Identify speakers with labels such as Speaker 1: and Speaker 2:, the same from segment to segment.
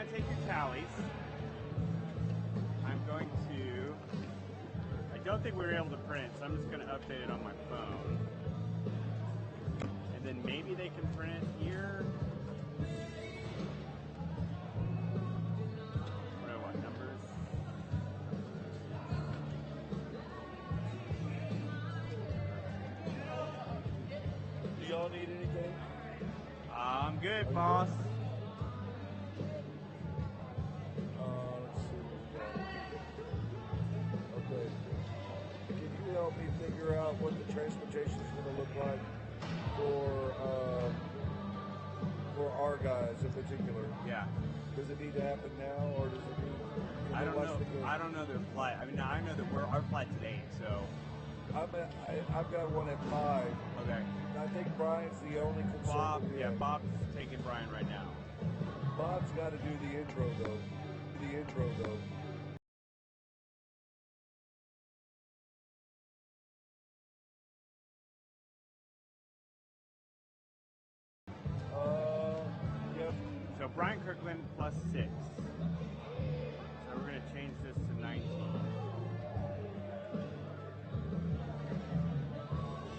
Speaker 1: going to take your tallies. I'm going to... I don't think we were able to print, so I'm just going to update it on my phone. And then maybe they can print here. What do I want? Numbers?
Speaker 2: Do y'all need anything?
Speaker 1: I'm good, boss.
Speaker 2: Let's see what we got. Okay. Can you help me figure out what the transportation is going to look like for our guys in particular?
Speaker 1: Yeah.
Speaker 2: Does it need to happen now, or does it need?
Speaker 1: I don't know. I don't know their flight. I mean, I know that our flight today, so.
Speaker 2: I've got one at 5.
Speaker 1: Okay.
Speaker 2: I think Brian's the only concern.
Speaker 1: Bob, yeah, Bob's taking Brian right now.
Speaker 2: Bob's got to do the intro though. Yep.
Speaker 1: So Brian Kirkland plus 6. So we're going to change this to 19.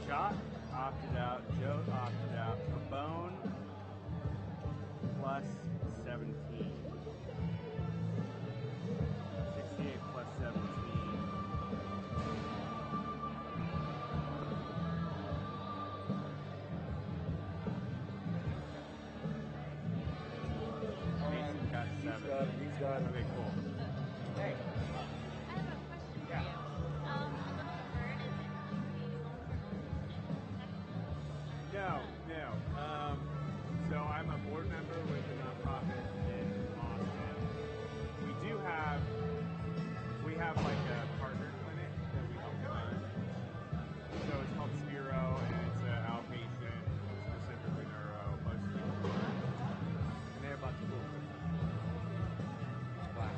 Speaker 1: Shot opted out. Joe opted out. Bone plus 17. 68 plus 17. Mason got 7.
Speaker 2: He's got it.
Speaker 1: Okay, cool. Hey.
Speaker 3: I have a question for you. On the bird, is it
Speaker 1: No. So I'm a board member with a nonprofit in Austin. We have like a partner clinic that we help run. So it's called Spiro, and it's an outpatient, specifically neuro, mostly. And they have lots of cool equipment. Wow.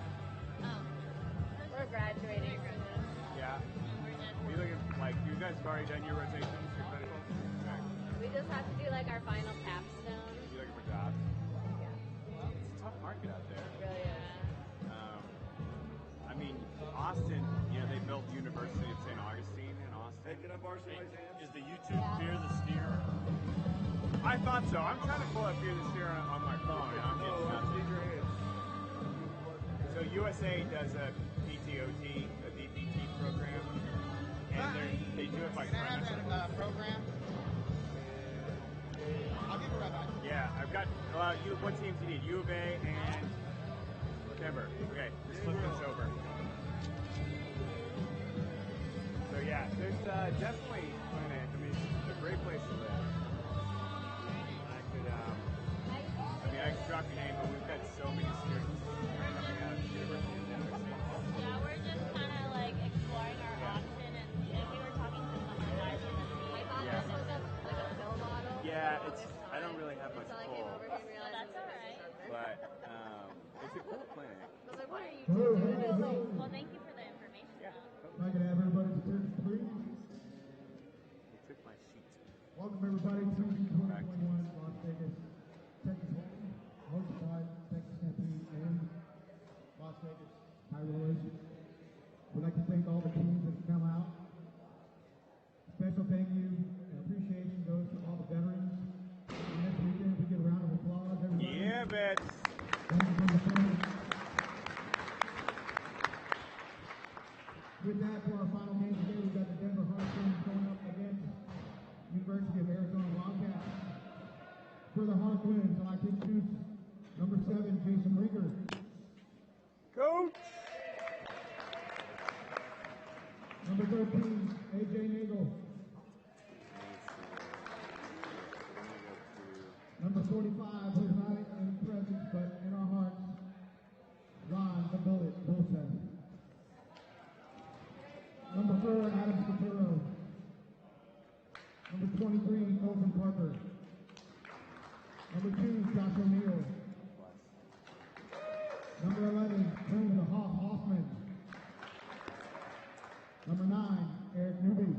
Speaker 3: we're graduating from this.
Speaker 1: Yeah.
Speaker 3: We're just,
Speaker 1: You looking like you guys have already done your rotations, your clinicals? Okay.
Speaker 3: we just have to do like our final capstone.
Speaker 1: You looking for jobs?
Speaker 3: Yeah.
Speaker 1: Well, it's a tough market out there.
Speaker 3: Really is.
Speaker 1: I mean, Austin, they built the University of St. Augustine in Austin.
Speaker 2: Hey, can I borrow some of my hands?
Speaker 4: Is the YouTube Fear the Steer?
Speaker 1: I thought so. I'm trying to pull up Fear the Steer on my phone. And I'm getting
Speaker 2: I
Speaker 1: nothing.
Speaker 2: need your hands.
Speaker 1: So USA does a PTOT, a DPT program, and they do it by
Speaker 4: Can I have
Speaker 1: credits.
Speaker 4: that program? I'll give it right back.
Speaker 1: Yeah, I've got. What teams do you need? UofA and Denver. Okay, just flip this over. So yeah, there's definitely clinic. I mean, it's a great place to live. I could, I could drop your name, but we've got so many students coming out of the University of Denver.
Speaker 3: Yeah, we're just kind of like exploring our option, and we were talking to some of the guys from the team. I thought this was like a fill model.
Speaker 1: Yeah, I don't really have much
Speaker 3: So I came
Speaker 1: pull,
Speaker 3: over here and realized that's all right.
Speaker 1: but it's a cool clinic.
Speaker 3: I was like, what are you doing? Well, thank you for the information.
Speaker 1: Yeah.
Speaker 5: I can have everybody's attention, please.
Speaker 1: They took my sheet.
Speaker 5: Welcome everybody to the 2021 Las Vegas, Texas Home, hosted by Texas Campaign and Las Vegas High Rollers. We'd like to thank all the teams that have come out. Special thank you and appreciation goes to all the veterans. And next weekend, if we get a round of applause, everybody.
Speaker 1: Yeah, bet.
Speaker 5: Thank you for the support. With that, for our final game today, we've got the Denver Harlequins going up against University of Arizona Wildcats. For the Harlequins, I'd like to introduce number 7, Jason Rieger.
Speaker 1: Coach!
Speaker 5: Number 13, AJ Nagel. Number 45, who's not in presence but in our hearts, Ron the Bullet Wilson. Number 4, Adam Scapiro. Number 23, Colton Parker. Number 2, Josh O'Neill. Number 11, Tony the Hawk Hoffman. Number 9, Eric Newby.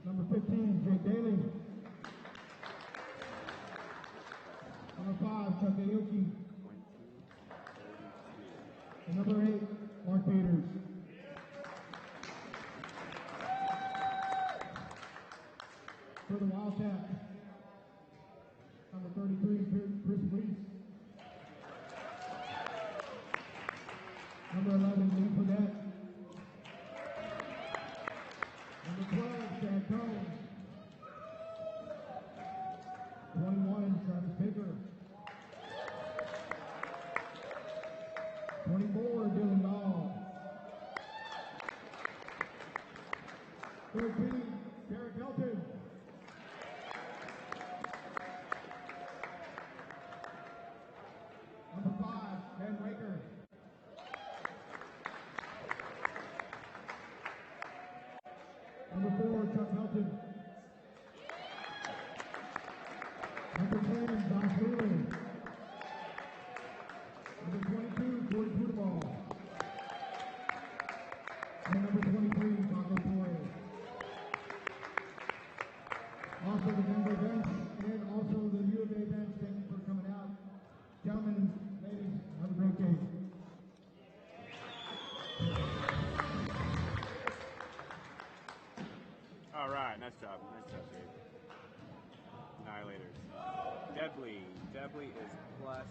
Speaker 5: Number 15, Jake Daly. Number 5, Chuck Aoki. And number 8, Mark Peters. For the Wildcats, number 33, Chris Reese. Number 11, Lee Fredette. Number 12, Chad Combs. 21, Travis Baker. 24, Dylan Dahl. 13, Derek Elton. Number 5, Ben Raker. Number 4, Chuck Helton. Number 10, Josh Wheeler. Number 22, Corey Poudaball. And number 23, Taco Torres. Also the Denver bench and also the UofA bench, thank you for coming out. Gentlemen, ladies, have a great day.
Speaker 1: All right, nice job, Dave. Annihilators. Debley is plus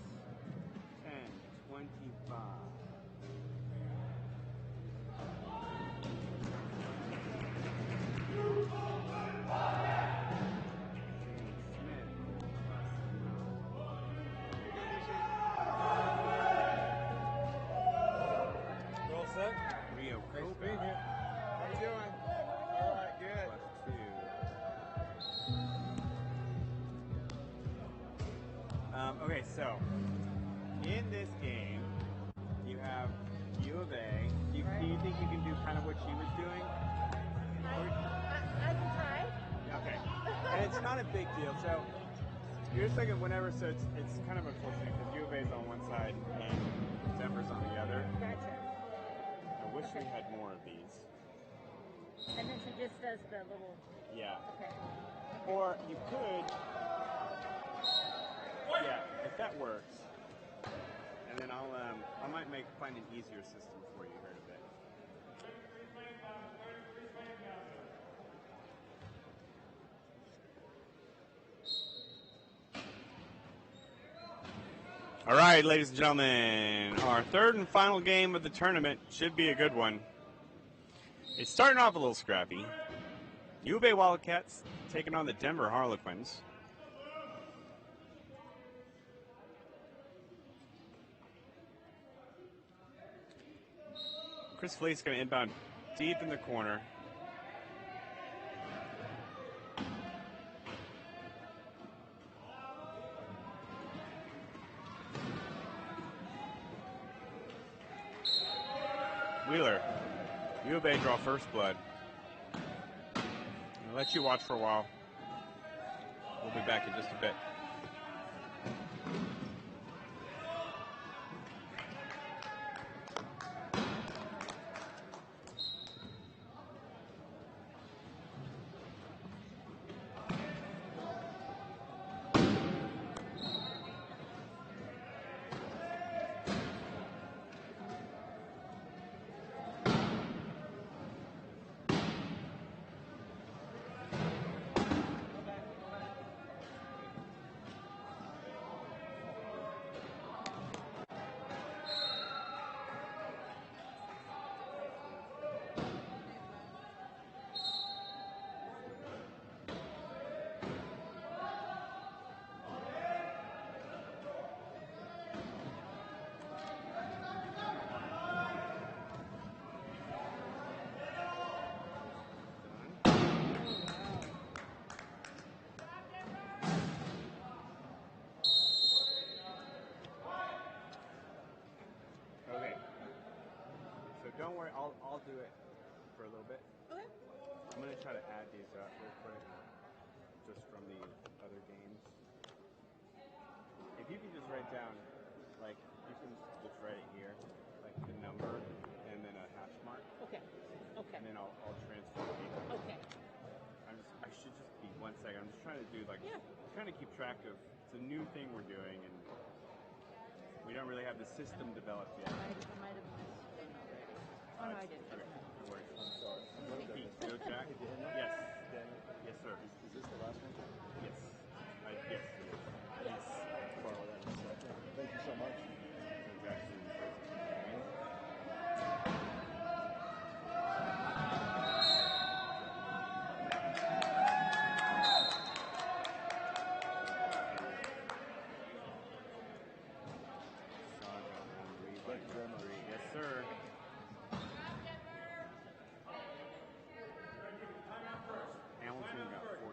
Speaker 1: 10, 25.
Speaker 2: All set?
Speaker 1: Rio
Speaker 2: Thanks for
Speaker 1: Kobe.
Speaker 2: being here. How you doing? All right, good.
Speaker 1: Okay, so in this game, you have U of A. Do you think you can do kind of what she was doing?
Speaker 3: I can try.
Speaker 1: Okay. And it's not a big deal. So you're just thinking whenever, so it's kind of unfortunate because U of A is on one side and Denver's on the other.
Speaker 3: Gotcha.
Speaker 1: I wish we had more of these.
Speaker 3: And then she just does the little.
Speaker 1: Yeah.
Speaker 3: Okay.
Speaker 1: Or you could, yeah, if that works. And then I might find an easier system for you here in a bit. All right, ladies and gentlemen, our third and final game of the tournament should be a good one. It's starting off a little scrappy. U of A Wildcats taking on the Denver Harlequins. Chris Fleet's going to inbound deep in the corner. Wheeler, U of A draw first blood. I'll let you watch for a while. We'll be back in just a bit. Okay. So don't worry, I'll do it for a little bit.
Speaker 3: Okay.
Speaker 1: I'm gonna try to add these up real quick, just from the other games. If you can just write down, like, you can just write it here, like the number, and then a hash mark,
Speaker 3: Okay. Okay.
Speaker 1: and then I'll transfer the data.
Speaker 3: Okay.
Speaker 1: I'm just trying to do trying to keep track of. It's a new thing we're doing, and we don't really have the system developed yet.
Speaker 3: I might have missed one already. Oh, no, I didn't.
Speaker 1: Okay, no worries.
Speaker 2: I'm sorry.
Speaker 1: Pete, go Jack. Yes. Yes, sir.
Speaker 2: Is this the last one?
Speaker 1: Yes. Yes.
Speaker 2: Yes. Borrow that in a second. Thank you so much.
Speaker 1: So Jackson.
Speaker 2: Thank you very much.
Speaker 1: Yes, sir. Hamilton got 14.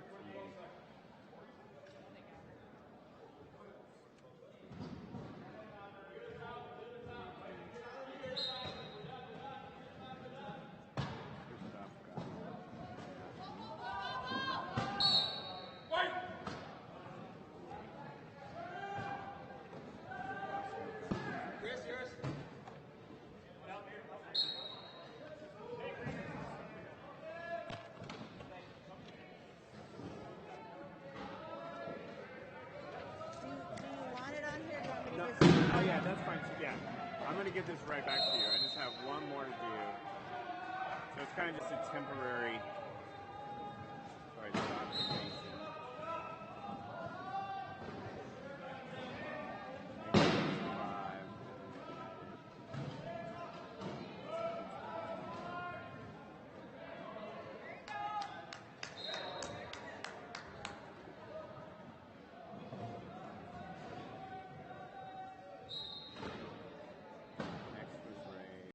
Speaker 3: Do you want it on here? Do you want me to
Speaker 1: No,
Speaker 3: just...
Speaker 1: oh yeah, that's fine. So, yeah, I'm gonna give this right back to you. I just have one more to do. So it's kind of just a temporary. Sorry, observation. Next was Ray.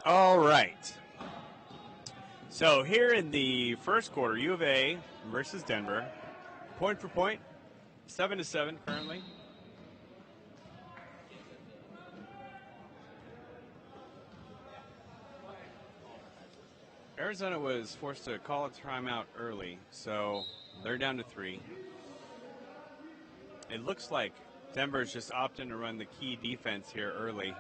Speaker 1: All right. So here in the first quarter, U of A versus Denver, point for point, 7-7 currently. Arizona was forced to call a timeout early, so they're down to 3. It looks like Denver's just opting to run the key defense here early.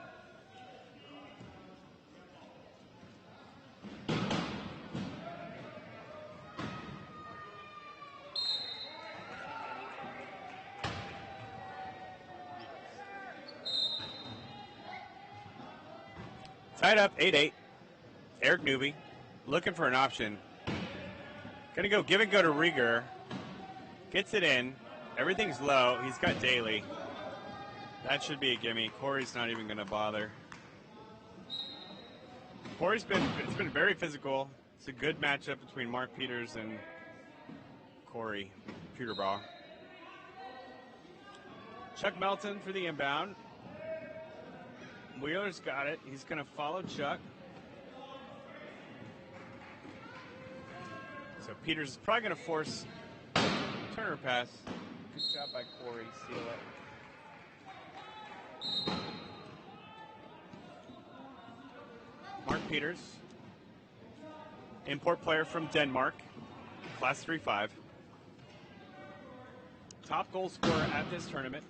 Speaker 1: Tied up 8-8. Eric Newby looking for an option. Gonna go give and go to Rieger. Gets it in. Everything's low. He's got Daly. That should be a gimme. Corey's not even gonna bother. It's been very physical. It's a good matchup between Mark Peters and Corey Peterball. Chuck Melton for the inbound. Wheeler's got it. He's going to follow Chuck. So Peters is probably going to force Turner pass. Good job by Corey. Seal it. Mark Peters, import player from Denmark, class 3.5. Top goal scorer at this tournament.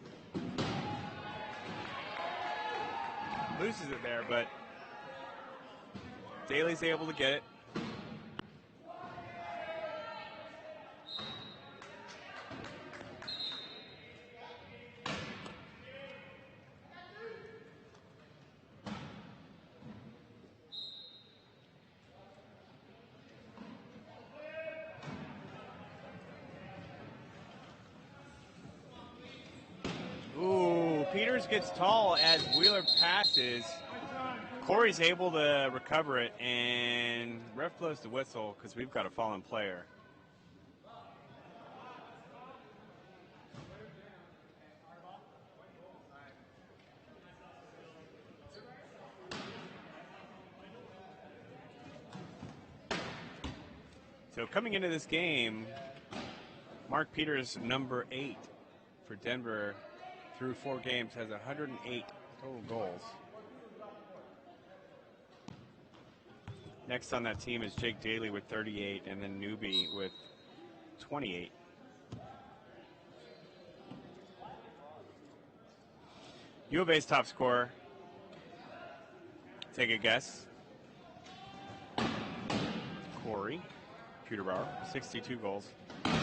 Speaker 1: Loses it there, but Daly's able to get it. Peters gets tall as Wheeler passes. Corey's able to recover it, and ref blows the whistle because we've got a fallen player. So coming into this game, Mark Peters, number 8 for Denver, through 4 games, has 108 total goals. Next on that team is Jake Daly with 38, and then Newbie with 28. UofA's top scorer. Take a guess. Corey Peterbauer, 62 goals.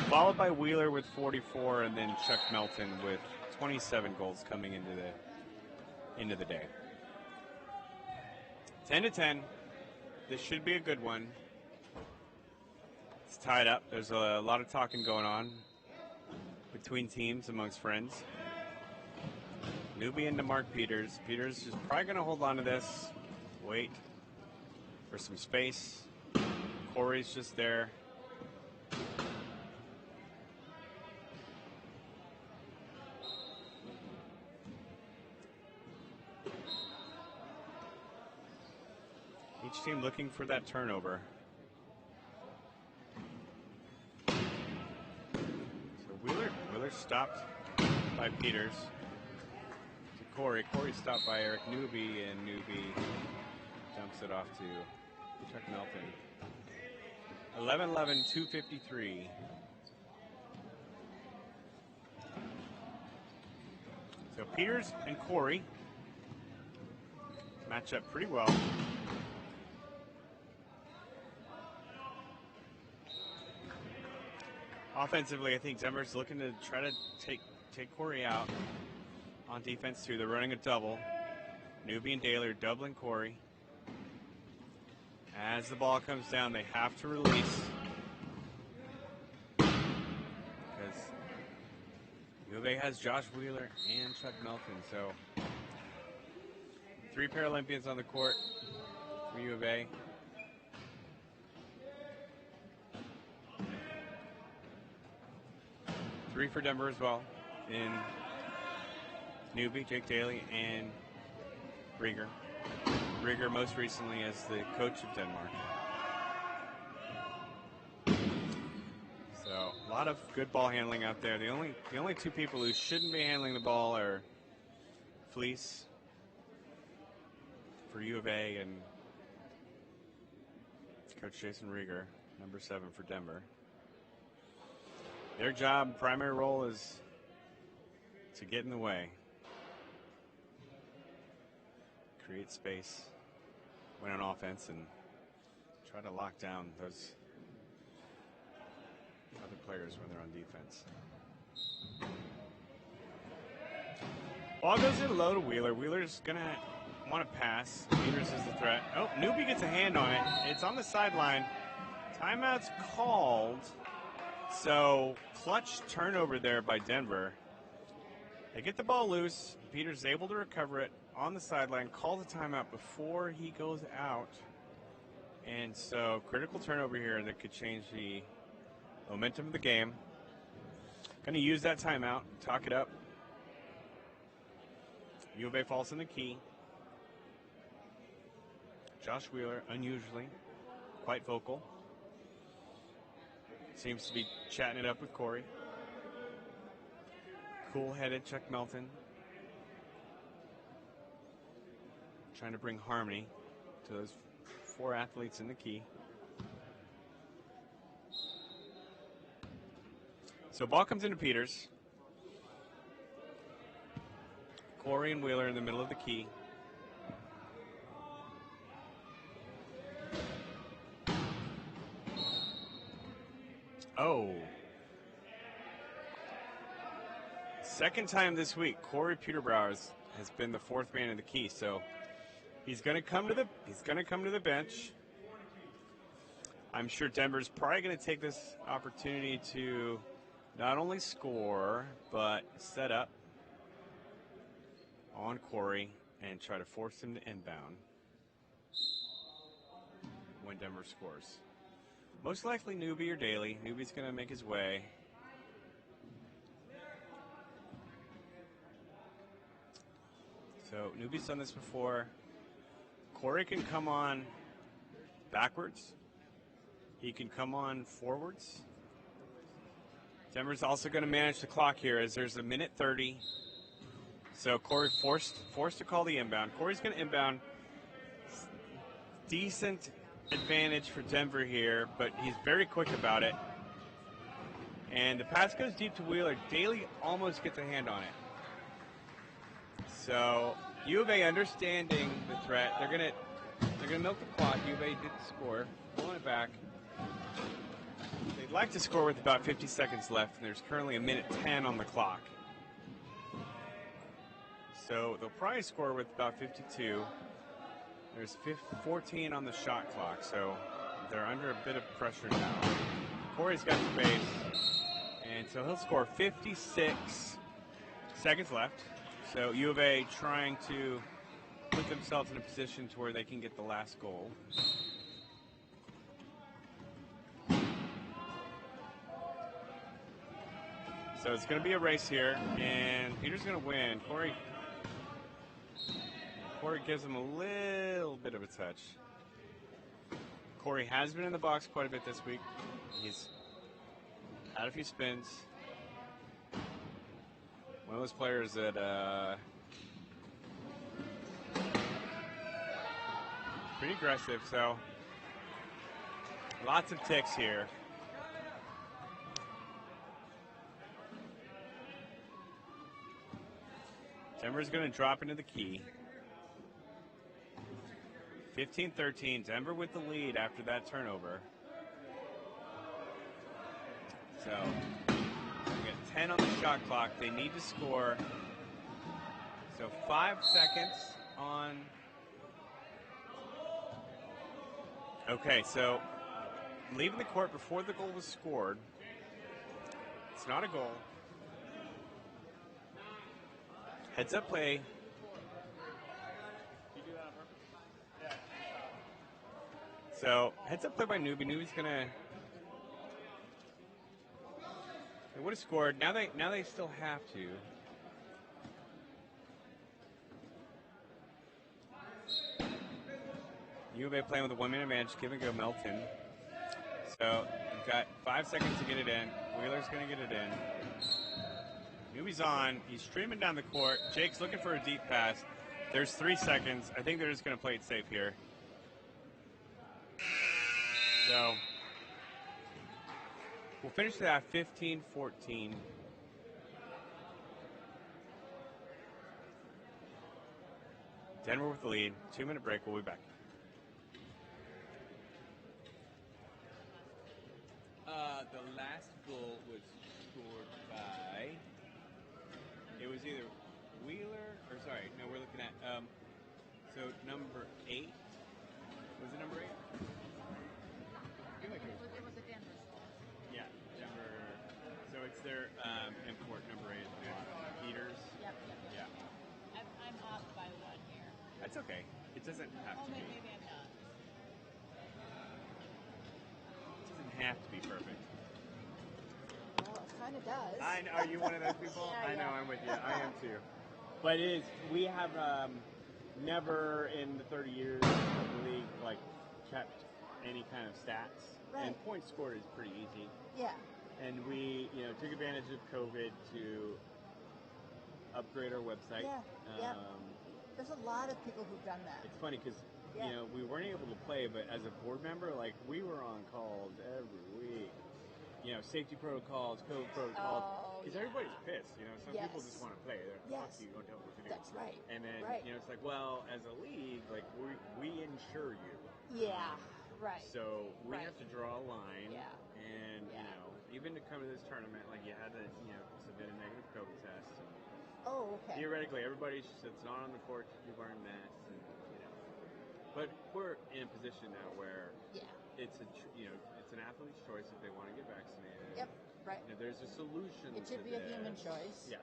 Speaker 1: Followed by Wheeler with 44, and then Chuck Melton with 27 goals coming into the day. 10-10. This should be a good one. It's tied up. There's a lot of talking going on between teams amongst friends. Newbie into Mark Peters. Peters is probably going to hold on to this. Wait for some space. Corey's just there. Each team looking for that turnover. So Wheeler stopped by Peters. To Corey. Corey stopped by Eric Newbie, and Newbie dumps it off to Chuck Melton. 11-11, 2:53. So Peters and Corey match up pretty well. Offensively, I think Denver's looking to try to take Corey out. On defense, too, they're running a double. Newbie and Daly are doubling Corey. As the ball comes down, they have to release. Because UofA has Josh Wheeler and Chuck Melton. So 3 Paralympians on the court for UofA. Three for Denver as well, in Newbie, Jake Daly, and Rieger. Rieger most recently as the coach of Denmark. So a lot of good ball handling out there. The only 2 people who shouldn't be handling the ball are Fleece for UofA and Coach Jason Rieger, number 7 for Denver. Their job, primary role, is to get in the way, create space, win on offense, and try to lock down those other players when they're on defense. Ball goes in low to Wheeler. Wheeler's going to want to pass. Peters is the threat. Oh, Newbie gets a hand on it. It's on the sideline. Timeout's called. So, clutch turnover there by Denver. They get the ball loose. Peters is able to recover it on the sideline, calls a timeout before he goes out. And so, critical turnover here that could change the momentum of the game. Going to use that timeout, talk it up. UofA falls in the key. Josh Wheeler, unusually, quite vocal. Seems to be chatting it up with Corey. Cool-headed Chuck Melton. Trying to bring harmony to those 4 athletes in the key. So ball comes into Peters. Corey and Wheeler in the middle of the key. Oh. Second time this week, Corey Peterbauer has been the 4th man in the key, so he's going to come to the bench. I'm sure Denver's probably going to take this opportunity to not only score but set up on Corey and try to force him to inbound when Denver scores. Most likely Newbie or Daly. Newbie's going to make his way. So Newbie's done this before. Corey can come on backwards. He can come on forwards. Denver's also going to manage the clock here as there's a minute 30. So Corey forced to call the inbound. Corey's going to inbound. Decent advantage for Denver here, but he's very quick about it. And the pass goes deep to Wheeler. Daly almost gets a hand on it. So UofA understanding the threat. They're gonna milk the clock. UofA did score, pulling it back. They'd like to score with about 50 seconds left, and there's currently a minute 10 on the clock. So they'll probably score with about 52. There's 14 on the shot clock, so they're under a bit of pressure now. Corey's got space, and so he'll score 56 seconds left. So UofA trying to put themselves in a position to where they can get the last goal. So it's going to be a race here, and Peter's going to win. Corey gives him a little bit of a touch. Corey has been in the box quite a bit this week. He's had a few spins. One of those players that pretty aggressive, so lots of ticks here. Denver's going to drop into the key. 15-13, Denver with the lead after that turnover. So, we got 10 on the shot clock. They need to score. So 5 seconds on. Okay, so leaving the court before the goal was scored. It's not a goal. Heads up play. So, heads up play by Newbie. Newbie's gonna. They would have scored. Now they still have to. UofA playing with a 1-minute advantage. Give and go Melton. So, we've got 5 seconds to get it in. Wheeler's gonna get it in. Newbie's on. He's streaming down the court. Jake's looking for a deep pass. There's 3 seconds. I think they're just gonna play it safe here. So, we'll finish that 15-14. Denver with the lead. 2-minute break. We'll be back. The last goal was scored by, it was either Wheeler, or sorry, no, we're looking at, so number 8. Was it number 8? I feel like it was That's okay. It doesn't have to be.
Speaker 3: Maybe I'm not.
Speaker 1: It doesn't have to be perfect.
Speaker 6: Well, it kind of does.
Speaker 1: I know. Are you one of those people?
Speaker 3: Yeah,
Speaker 1: I know.
Speaker 3: yeah.
Speaker 1: I'm with you. I am too. But it is. We have never in the 30 years of the league like kept any kind of stats.
Speaker 6: Right.
Speaker 1: And points scored is pretty easy.
Speaker 6: Yeah.
Speaker 1: And we, took advantage of COVID to upgrade our website.
Speaker 6: Yeah, yeah. There's a lot of people who've done that.
Speaker 1: It's funny because
Speaker 6: Yeah.
Speaker 1: we weren't able to play, but as a board member, like we were on calls every week. Safety protocols, COVID protocols.
Speaker 6: Oh,
Speaker 1: Because
Speaker 6: yeah.
Speaker 1: everybody's pissed. Some people
Speaker 6: Yes.
Speaker 1: just want to play. They're like,
Speaker 6: Yes.
Speaker 1: fuck you, don't tell me what to do.
Speaker 6: That's right.
Speaker 1: And then
Speaker 6: Right.
Speaker 1: it's like, well, as a league, like we insure you.
Speaker 6: Yeah, right.
Speaker 1: So we
Speaker 6: Right.
Speaker 1: have to draw a line.
Speaker 6: Yeah.
Speaker 1: And
Speaker 6: Yeah.
Speaker 1: even to come to this tournament, like you had to submit a negative COVID test. And
Speaker 6: Oh, okay.
Speaker 1: theoretically, everybody that's not on the court should be wearing masks. And but we're in a position now where
Speaker 6: Yeah.
Speaker 1: it's it's an athlete's choice if they want to get vaccinated.
Speaker 6: Yep. Right.
Speaker 1: There's a solution.
Speaker 6: It should
Speaker 1: to
Speaker 6: be a
Speaker 1: this.
Speaker 6: human choice.
Speaker 1: Yeah.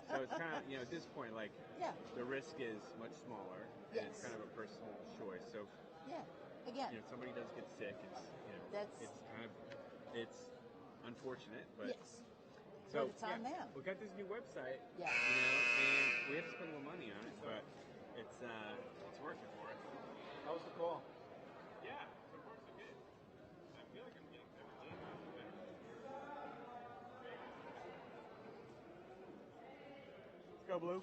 Speaker 1: So it's kind of at this point like
Speaker 6: Yeah.
Speaker 1: the risk is much smaller. And it's
Speaker 6: Yes.
Speaker 1: kind of a personal choice. So
Speaker 6: Yeah. Again.
Speaker 1: if somebody does get sick,
Speaker 6: That's-
Speaker 1: it's unfortunate, but
Speaker 6: Yes.
Speaker 1: so
Speaker 6: But it's on them.
Speaker 1: we got this new website.
Speaker 6: Yeah.
Speaker 1: And we have to spend a little money on it, but it's worth it for us.
Speaker 2: How was the call?
Speaker 1: Yeah, so far so good. I feel like I'm getting every game better. Let's go, Blue.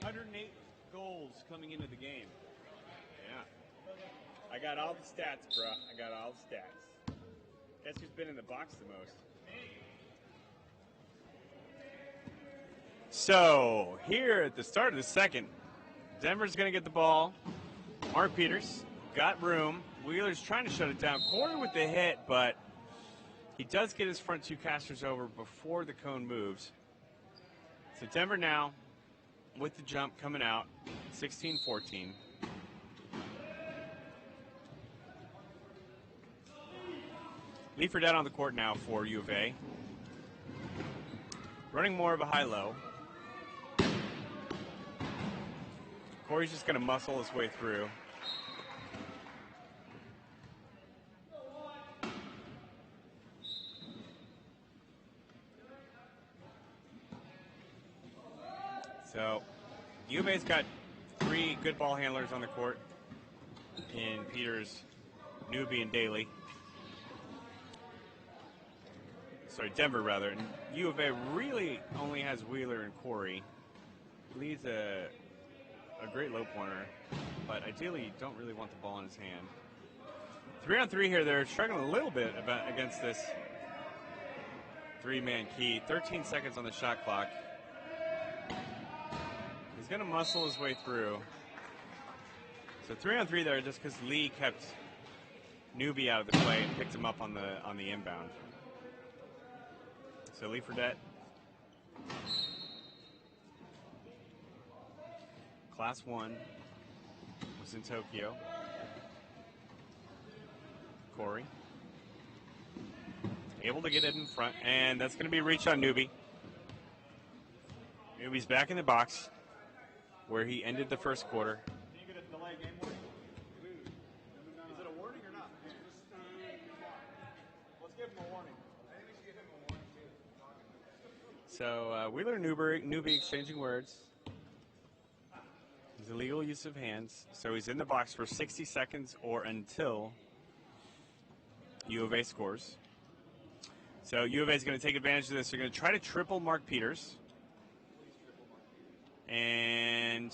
Speaker 1: 108 goals coming into the game. Yeah. I got all the stats, bruh. I got all the stats. Guess who's been in the box the most? So, here at the start of the second, Denver's going to get the ball. Mark Peters got room. Wheeler's trying to shut it down. Corey with the hit, but he does get his front two casters over before the cone moves. So Denver now with the jump coming out, 16-14. Lee Fredette on the court now for UofA. Running more of a high-low. Corey's just going to muscle his way through. So, UofA's got three good ball handlers on the court in Peters, Newby, and Daly. Sorry, Denver rather. And UofA really only has Wheeler and Corey. Lee's a great low pointer, but ideally you don't really want the ball in his hand. 3-on-3 here. They're struggling a little bit against this three-man key. 13 seconds on the shot clock. He's going to muscle his way through. So 3-on-3 there just because Lee kept Newby out of the play and picked him up on the inbound. So Lee Fredette. Class 1 was in Tokyo. Corey. Able to get it in front, and that's going to be a reach on Newby. Newby's back in the box where he ended the first quarter.
Speaker 4: Can you get a delay game warning? Is it a warning or not? Let's give him a warning. I think we should give him a warning too.
Speaker 1: So Wheeler and Newby exchanging words. His illegal use of hands. So he's in the box for 60 seconds or until UofA scores. So UofA is going to take advantage of this. They're going to try to triple Mark Peters. And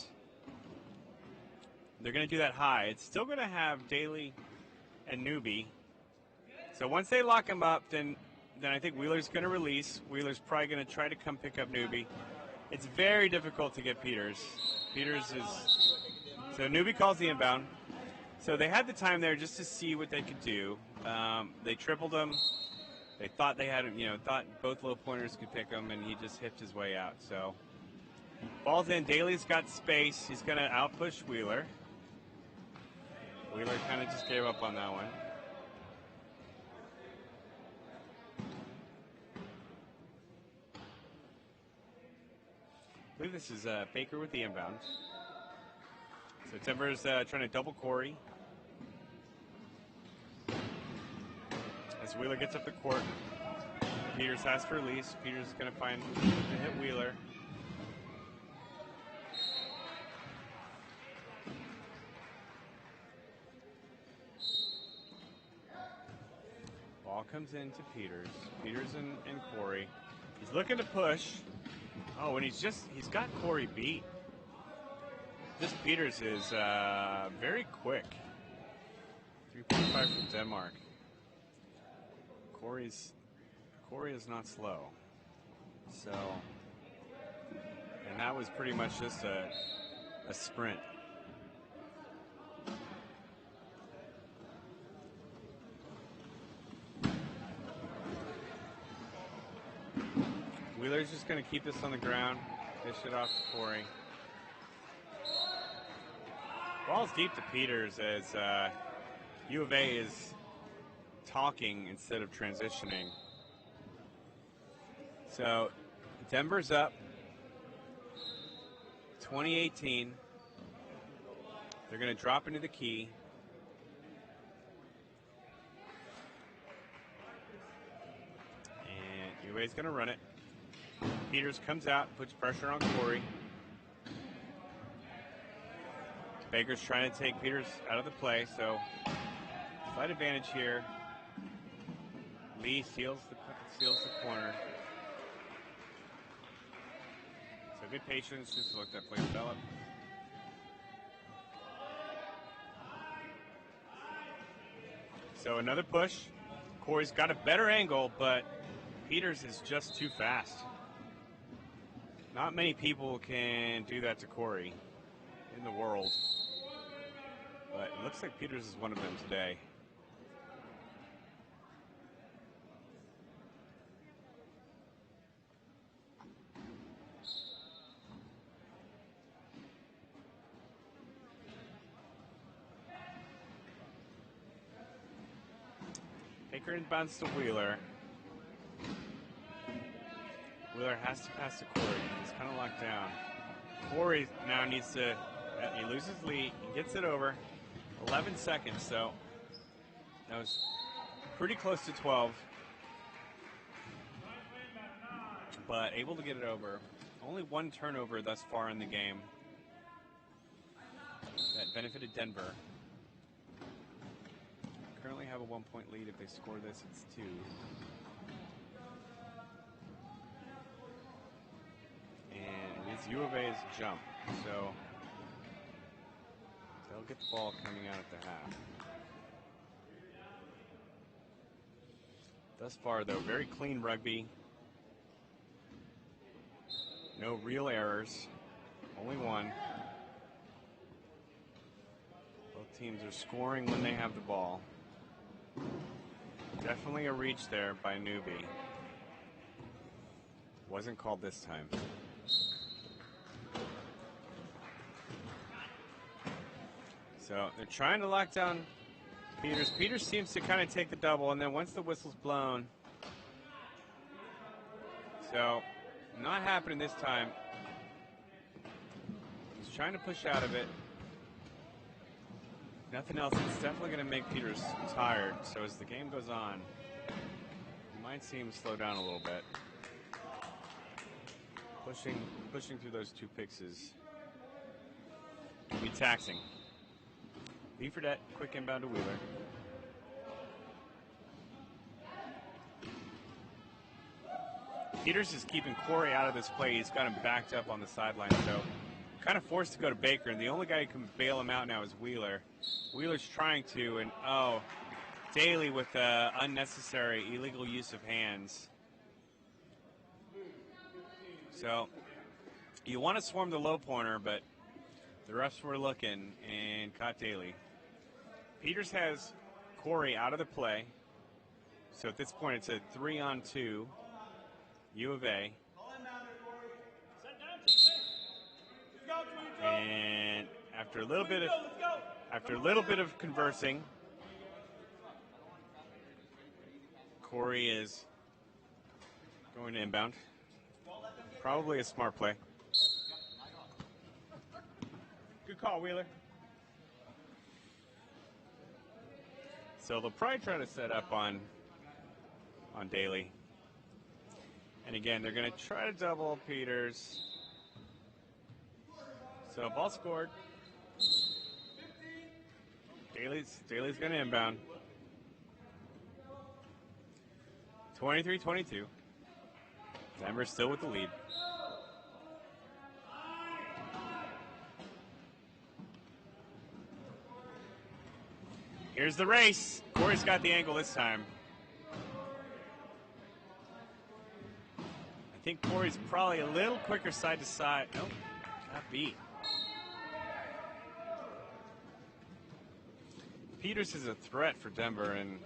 Speaker 1: they're going to do that high. It's still going to have Daly and Newby. So once they lock him up, then I think Wheeler's going to release. Wheeler's probably going to try to come pick up Newby. It's very difficult to get Peters. Peters is... So Newby calls the inbound. So they had the time there just to see what they could do. They tripled him. They thought they had him, thought both low pointers could pick him, and he just hipped his way out. So ball's in. Daly's got space. He's going to outpush Wheeler. Wheeler kind of just gave up on that one. I believe believe this is Baker with the inbound. So Denver's trying to double Corey. As Wheeler gets up the court, Peters has to release. Peters is going to find to hit Wheeler. Ball comes into Peters. Peters and Corey. He's looking to push. Oh, and he's got Corey beat. This Peters is very quick. 3.5 from Denmark. Corey is not slow. So, and that was pretty much just a sprint. Wheeler's just going to keep this on the ground, dish it off to Corey. Ball's deep to Peters as U of A is talking instead of transitioning. So Denver's up 2018. They're going to drop into the key. And U of A's going to run it. Peters comes out, puts pressure on Corey. Baker's trying to take Peters out of the play, so slight advantage here. Lee seals the corner. So good patience, just let that play develop. So another push. Corey's got a better angle, but Peters is just too fast. Not many people can do that to Corey in the world. But it looks like Peters is one of them today. Baker inbounds to Wheeler. Wheeler has to pass to Corey. He's kind of locked down. Corey now needs to, he loses lead, he gets it over. 11 seconds, so that was pretty close to 12. But able to get it over. Only one turnover thus far in the game. That benefited Denver. Currently have a 1-point lead. If they score this, it's 2. And it's U of A's jump, so they'll get the ball coming out at the half. Thus far, though, very clean rugby. No real errors. Only one. Both teams are scoring when they have the ball. Definitely a reach there by Newbie. Wasn't called this time. So they're trying to lock down Peters. Peters seems to kind of take the double, and then once the whistle's blown. So not happening this time. He's trying to push out of it. Nothing else. It's definitely going to make Peters tired. So as the game goes on, you might see him slow down a little bit. Pushing through those 2 picks is be taxing. B Fredette, quick inbound to Wheeler. Peters is keeping Corey out of this play. He's got him backed up on the sideline, so kind of forced to go to Baker, and the only guy who can bail him out now is Wheeler. Wheeler's trying to, and Daly with unnecessary illegal use of hands. So you want to swarm the low pointer, but the refs were looking and caught Daly. Peters has Corey out of the play. So at this point, it's a 3-on-2 U of A. And after a little bit of conversing, Corey is going to inbound. Probably a smart play. Good call, Wheeler. So they'll probably try to set up on Daly. And again, they're going to try to double Peters. So ball scored. Daly's going to inbound. 23-22. Denver still with the lead. Here's the race. Corey's got the angle this time. I think Corey's probably a little quicker side to side. Nope, got beat. Peters is a threat for Denver, and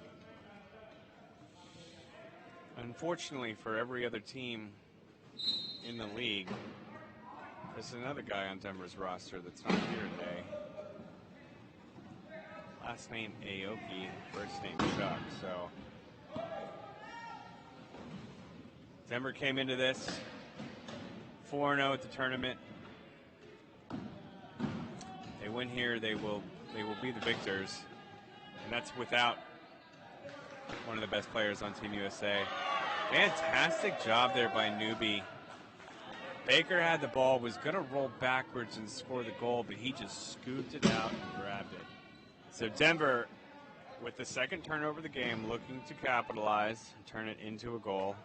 Speaker 1: unfortunately for every other team in the league, there's another guy on Denver's roster that's not here today. Last name Aoki, first name Chuck. So Denver came into this 4-0 at the tournament. They win here, they will be the victors, and that's without one of the best players on Team USA. Fantastic job there by Newbie. Baker had the ball, was going to roll backwards and score the goal, but he just scooped it out and grabbed it. So Denver, with the second turnover of the game, looking to capitalize and turn it into a goal.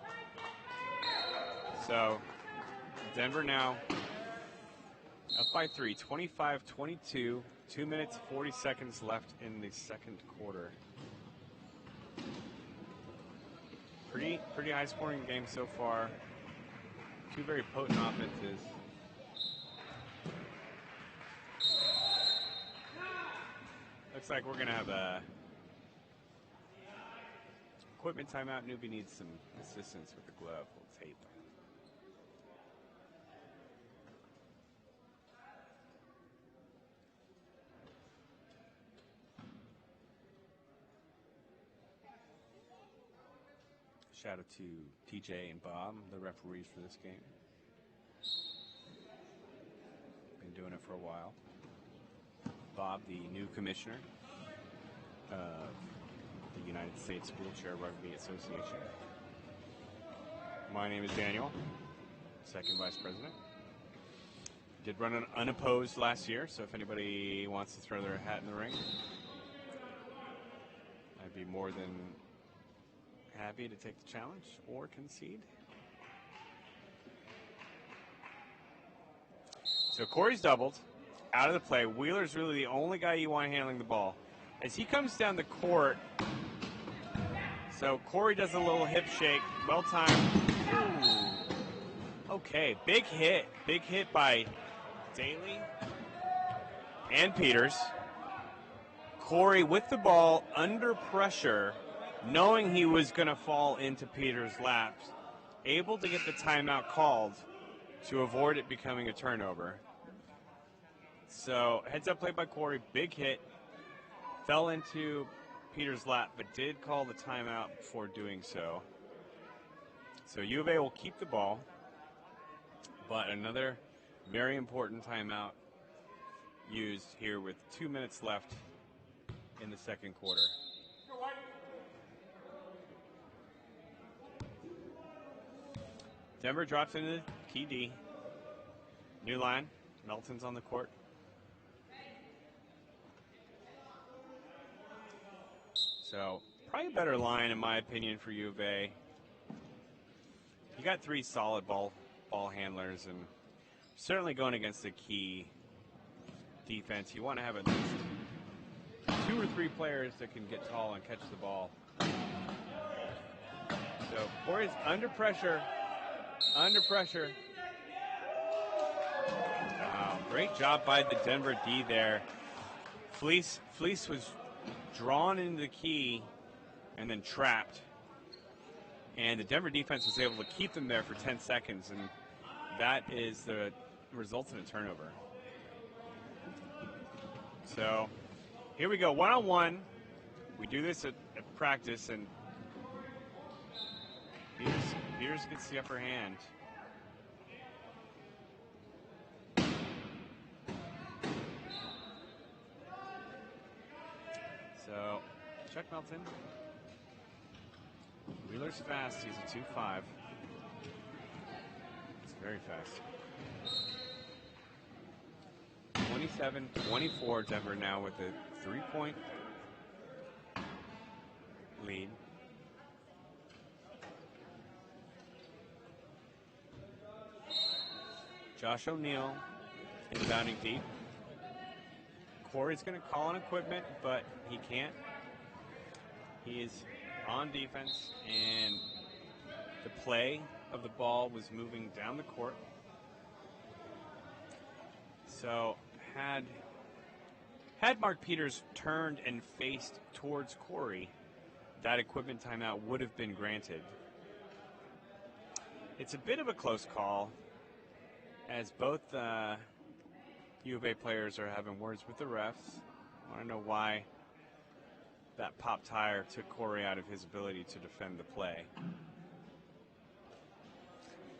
Speaker 1: So Denver now up by 3, 25-22, 2 minutes, 40 seconds left in the second quarter. Pretty high-scoring game so far. Two very potent offenses. Looks like we're going to have a equipment timeout. Newbie needs some assistance with the glove. We'll tape. Shout out to TJ and Bob, the referees for this game. Been doing it for a while. Bob, the new commissioner of the United States Wheelchair Rugby Association. My name is Daniel, second vice president. Did run an unopposed last year, so if anybody wants to throw their hat in the ring, I'd be more than happy to take the challenge or concede. So Corey's doubled, out of the play. Wheeler's really the only guy you want handling the ball. As he comes down the court, so Corey does a little hip shake, well timed. Ooh. Okay, big hit by Daly and Peters. Corey with the ball under pressure, knowing he was going to fall into Peters' laps, able to get the timeout called to avoid it becoming a turnover. So heads up play by Corey, big hit, fell into Peters' lap, but did call the timeout before doing so. So U of A will keep the ball, but another very important timeout used here with 2 minutes left in the second quarter. Denver drops into the key D. New line. Melton's on the court. So probably a better line, in my opinion, for U of A. You got three solid ball handlers, and certainly going against a key defense, you want to have at least 2 or 3 players that can get tall and catch the ball. So Corey's under pressure. Under pressure. Wow, great job by the Denver D there. Fleece was drawn into the key and then trapped. And the Denver defense was able to keep them there for 10 seconds, and that is the result in a turnover. So here we go, one-on-one. We do this at practice, and Peters gets the upper hand. So, Chuck Melton. Wheeler's fast. He's a 2.5. It's very fast. 27-24 Denver now with a 3-point lead. Josh O'Neal inbounding deep. Corey's going to call on equipment, but he can't. He is on defense, and the play of the ball was moving down the court. So had Mark Peters turned and faced towards Corey, that equipment timeout would have been granted. It's a bit of a close call, as both U of A players are having words with the refs. I want to know why that popped tire took Corey out of his ability to defend the play.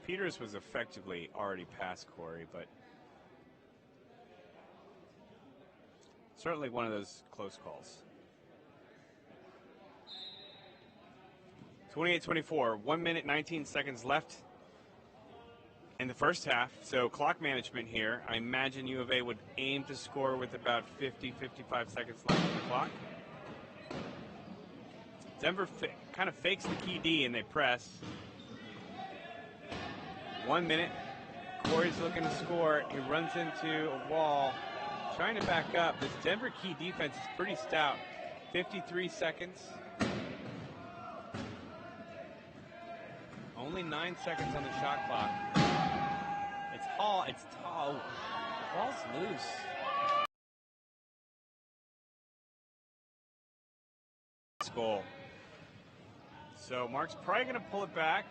Speaker 1: Peters was effectively already past Corey, but certainly one of those close calls. 28-24, 1 minute, 19 seconds left in the first half. So clock management here. I imagine U of A would aim to score with about 50, 55 seconds left on the clock. Denver kind of fakes the key D and they press. 1 minute. Corey's looking to score. He runs into a wall, trying to back up. This Denver key defense is pretty stout. 53 seconds. Only 9 seconds on the shot clock. It's tall. The ball's loose. Goal. So Mark's probably going to pull it back.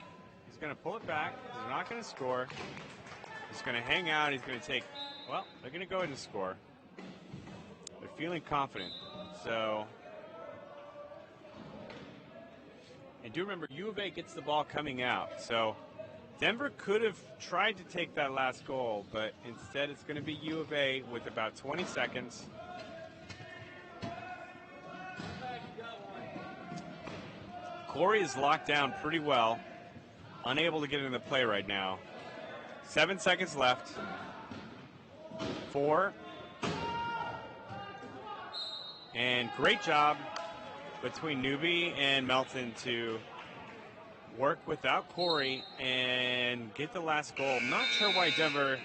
Speaker 1: He's going to pull it back. He's not going to score. He's going to hang out. He's going to take, well, they're going to go ahead and score. They're feeling confident. So, and do remember, U of A gets the ball coming out. So Denver could have tried to take that last goal, but instead it's going to be U of A with about 20 seconds. Corey is locked down pretty well. Unable to get into the play right now. 7 seconds left. 4. And great job between Newby and Melton to work without Corey and get the last goal. I'm not sure why Denver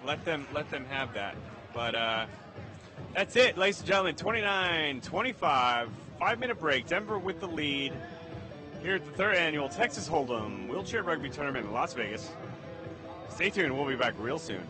Speaker 1: let them have that. But that's it, ladies and gentlemen. 29-25. 5-minute break. Denver with the lead here at the 3rd annual Texas Hold'em Wheelchair Rugby Tournament in Las Vegas. Stay tuned. We'll be back real soon.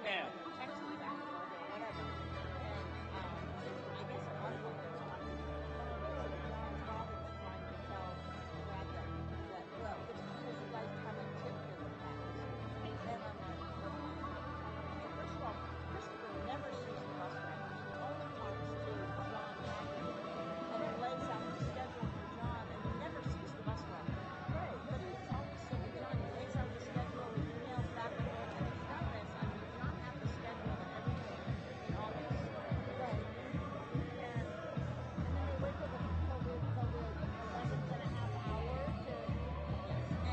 Speaker 7: Yeah.
Speaker 6: text me back or whatever. And I guess a lot of what they're talking about, John's father was trying to tell Brad that, well, it's because you guys haven't tipped in the past. And I'm like, okay, first of all, Christopher never sees the bus driver. He only talks to John and he lays out the schedule for John, and he never sees the bus driver. Right. But he talks to John. He lays out the schedule, he emails back and forth, and he's done this. I mean, John has the schedule and everything in all this. Right. And then they wait till the 11th and a half hour to, yes.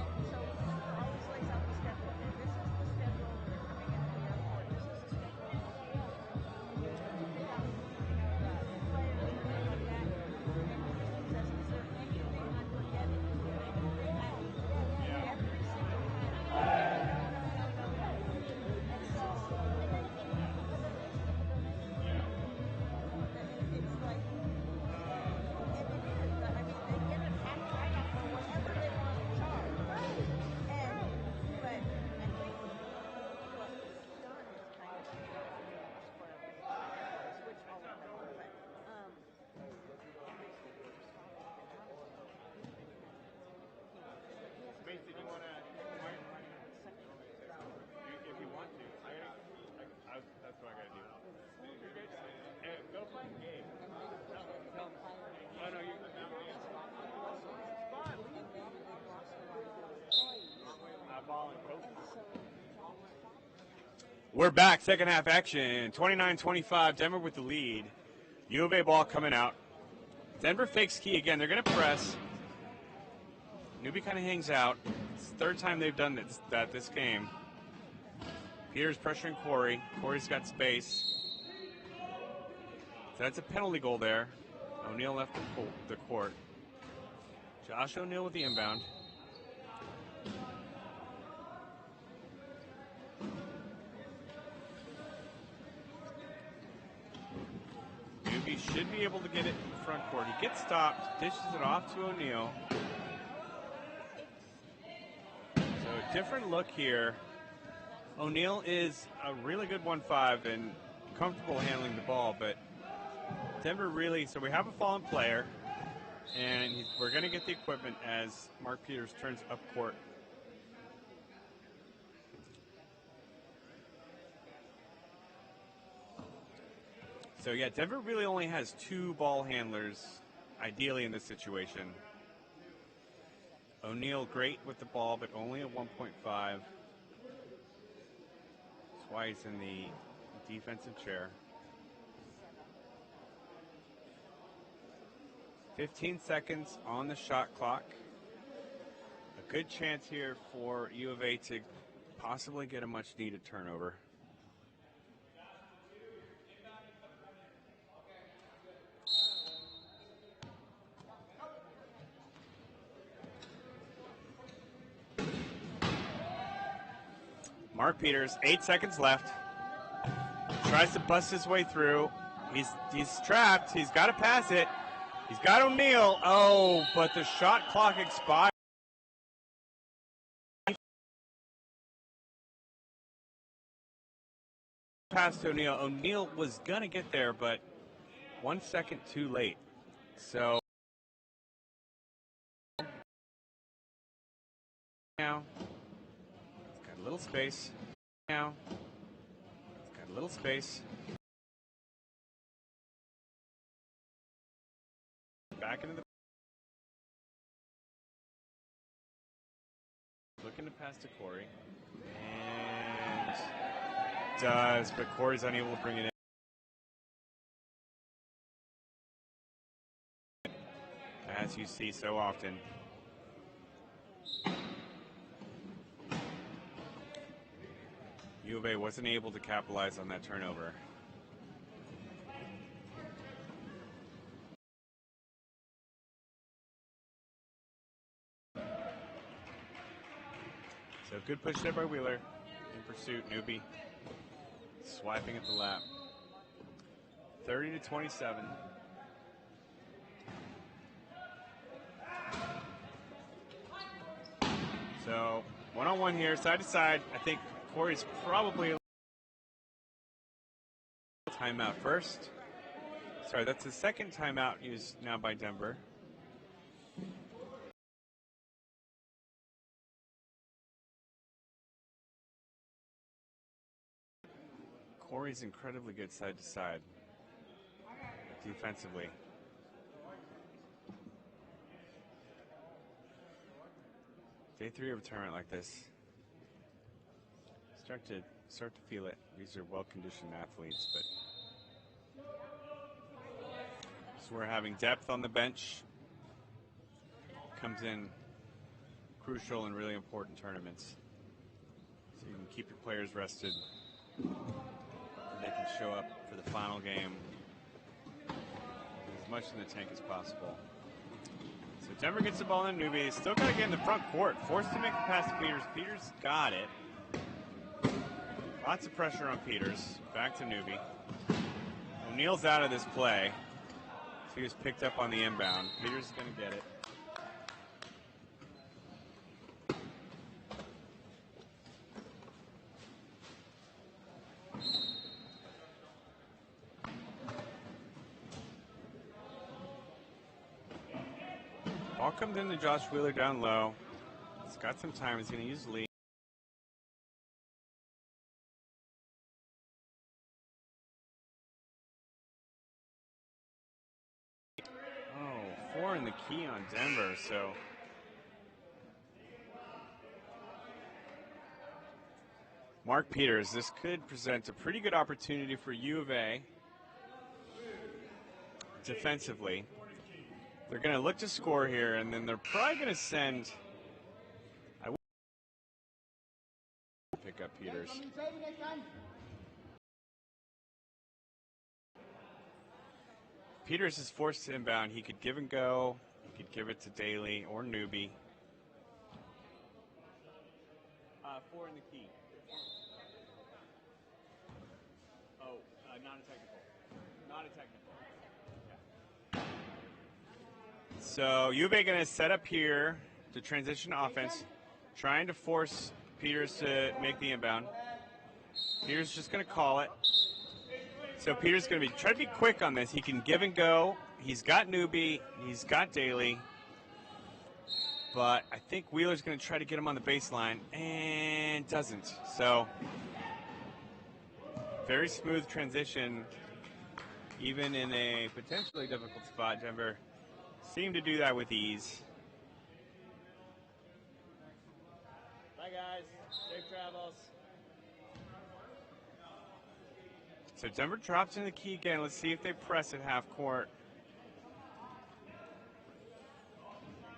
Speaker 6: And so Christopher always lays out the schedule. Okay, this is the schedule when they're coming into the airport. This is the schedule when they're pick up, the players and things like that. And Christopher says, is there anything I'm forgetting? Is there anything I need to do? Every single time. No. And so, and then because it is with the donation. It's like, it is, but I mean, they get a tax write-off for whatever they want to charge. Right. And, but I think what he's done is kind of switch all of them on. But,
Speaker 1: Mason, you want to? If you want to, that's what I got to do. Go play the game. No, you. Ball and coach. We're back, second half action. 29-25, Denver with the lead. U of A ball coming out. Denver fakes key again. They're going to press. Newbie kind of hangs out. It's the third time they've done this game. Peters pressuring Corey. Corey's got space. So that's a penalty goal there. O'Neal left the court. Josh O'Neal with the inbound. Newbie should be able to get it in front court. He gets stopped, dishes it off to O'Neal. So a different look here. O'Neal is a really good 1-5 and comfortable handling the ball, but Denver really, so we have a fallen player, and we're going to get the equipment as Mark Peters turns up court. So yeah, Denver really only has 2 ball handlers, ideally in this situation. O'Neal great with the ball, but only a 1.5. That's why he's in the defensive chair. 15 seconds on the shot clock. A good chance here for U of A to possibly get a much needed turnover. Mark Peters, 8 seconds left. Tries to bust his way through. He's trapped. He's got to pass it. He's got O'Neal. Oh, but the shot clock expired. Past O'Neal. O'Neal was going to get there, but 1 second too late. So now it's got a little space. Now it's got a little space. Back into the looking to pass to Corey, and does, but Corey's unable to bring it in, as you see so often. U of A wasn't able to capitalize on that turnover. So good push there by Wheeler. In pursuit, Newbie swiping at the lap. 30-27. So one-on-one here, side to side. I think Corey's probably timeout first. Sorry, that's the second timeout used now by Denver. Corey's incredibly good side to side defensively. Day 3 of a tournament like this, start to feel it. These are well-conditioned athletes, but so we're having depth on the bench. Comes in crucial and really important tournaments, so you can keep your players rested. So they can show up for the final game with as much in the tank as possible. So Denver gets the ball in Newby. Still got to get in the front court. Forced to make the pass to Peters. Peters got it. Lots of pressure on Peters. Back to Newby. O'Neal's out of this play. So he was picked up on the inbound. Peters is going to get it. Ball comes into Josh Wheeler down low. He's got some time. He's going to use the lead. Oh, 4 in the key on Denver, so. Mark Peters, this could present a pretty good opportunity for U of A defensively. They're going to look to score here, and then they're probably going to send. I will pick up Peters. Peters is forced to inbound. He could give and go. He could give it to Daly or Newby. 4 in the key. Oh, not a technical. Not a technical. So U of A going to set up here to transition offense, trying to force Peters to make the inbound. Peters just going to call it. So Peters going to try to be quick on this. He can give and go. He's got Newby. He's got Daly. But I think Wheeler's going to try to get him on the baseline and doesn't. So very smooth transition, even in a potentially difficult spot. Denver seem to do that with ease.
Speaker 4: Bye, guys. Safe travels.
Speaker 1: So Denver drops in the key again. Let's see if they press at half court.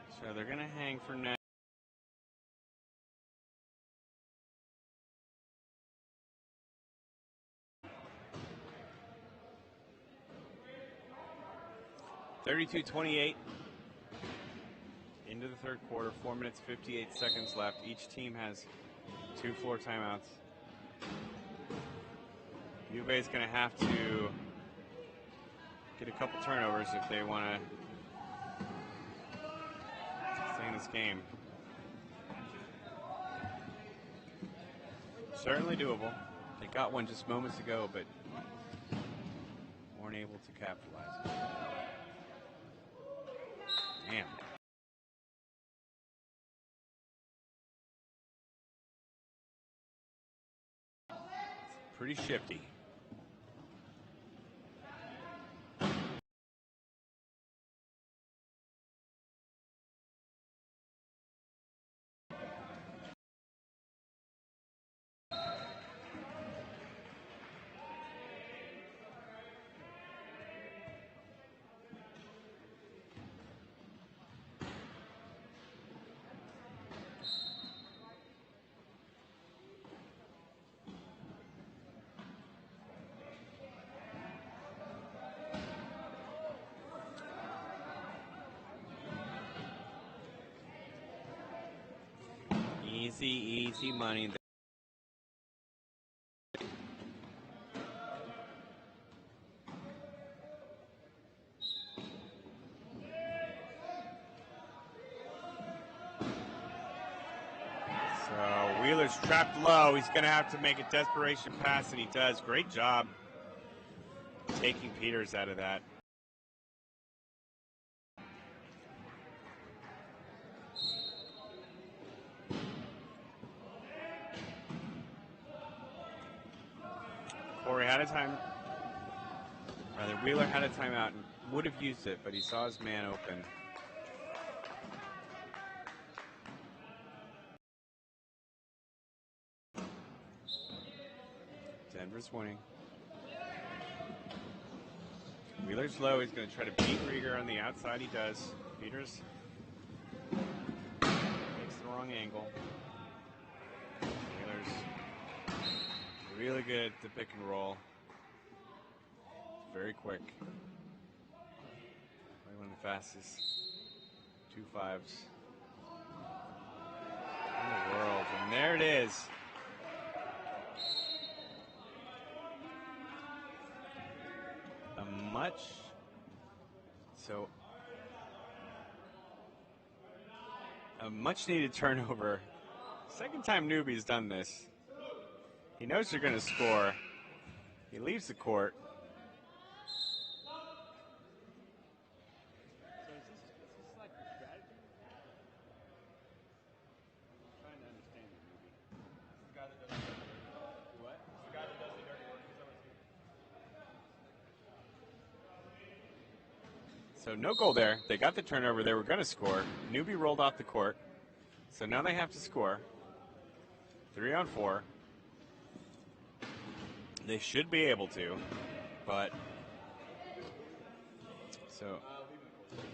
Speaker 1: So they're going to hang for now. (32-28) into the third quarter. 4 minutes 58 seconds left. Each team has 2 floor timeouts. U of A is going to have to get a couple turnovers if they want to stay in this game. Certainly doable. They got one just moments ago, but weren't able to capitalize. Damn. Pretty shifty. Easy money. So Wheeler's trapped low. He's going to have to make a desperation pass, and he does. Great job taking Peters out of that. Corey had a time. Rather, Wheeler had a timeout and would have used it, but he saw his man open. Denver's winning. Wheeler's low. He's going to try to beat Rieger on the outside. He does. Peters makes the wrong angle. Wheeler's really good to pick and roll. Very quick. Probably one of the fastest 2.5s in the world. And there it is. A much needed turnover. Second time Newbie's done this. He knows they're going to score. He leaves the court.
Speaker 4: So is this like a strategy? I'm trying to understand it, maybe. The guy that does the dirty work. What? The guy that does the dirty work.
Speaker 1: So no goal there. They got the turnover. They were going to score. Newbie rolled off the court. So now they have to score. 3-on-4. They should be able to, but so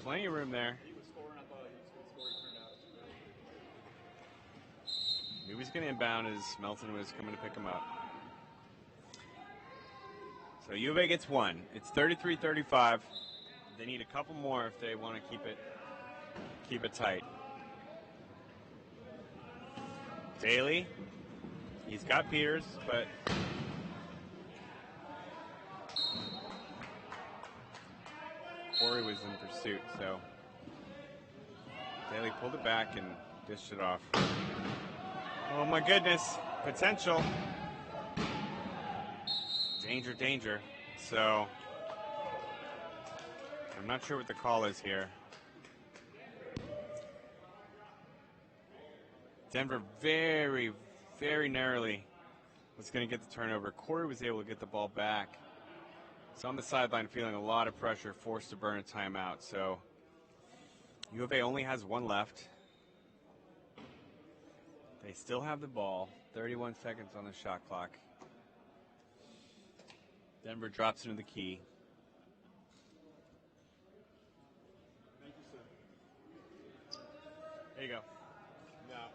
Speaker 1: plenty of room there.
Speaker 4: He was scoring. I thought he was going to score. He turned out.
Speaker 1: Newbie's going to inbound as Melton was coming to pick him up. So UofA gets one. It's 33-35. They need a couple more if they want to keep it tight. Daly, he's got Peters, but Corey was in pursuit, so Daly pulled it back and dished it off. Oh my goodness, potential. Danger, danger. So I'm not sure what the call is here. Denver very, very narrowly was going to get the turnover. Corey was able to get the ball back. So on the sideline feeling a lot of pressure, forced to burn a timeout. So UofA only has one left. They still have the ball. 31 seconds on the shot clock. Denver drops into the key.
Speaker 4: Thank you, sir.
Speaker 1: There you go.
Speaker 4: No.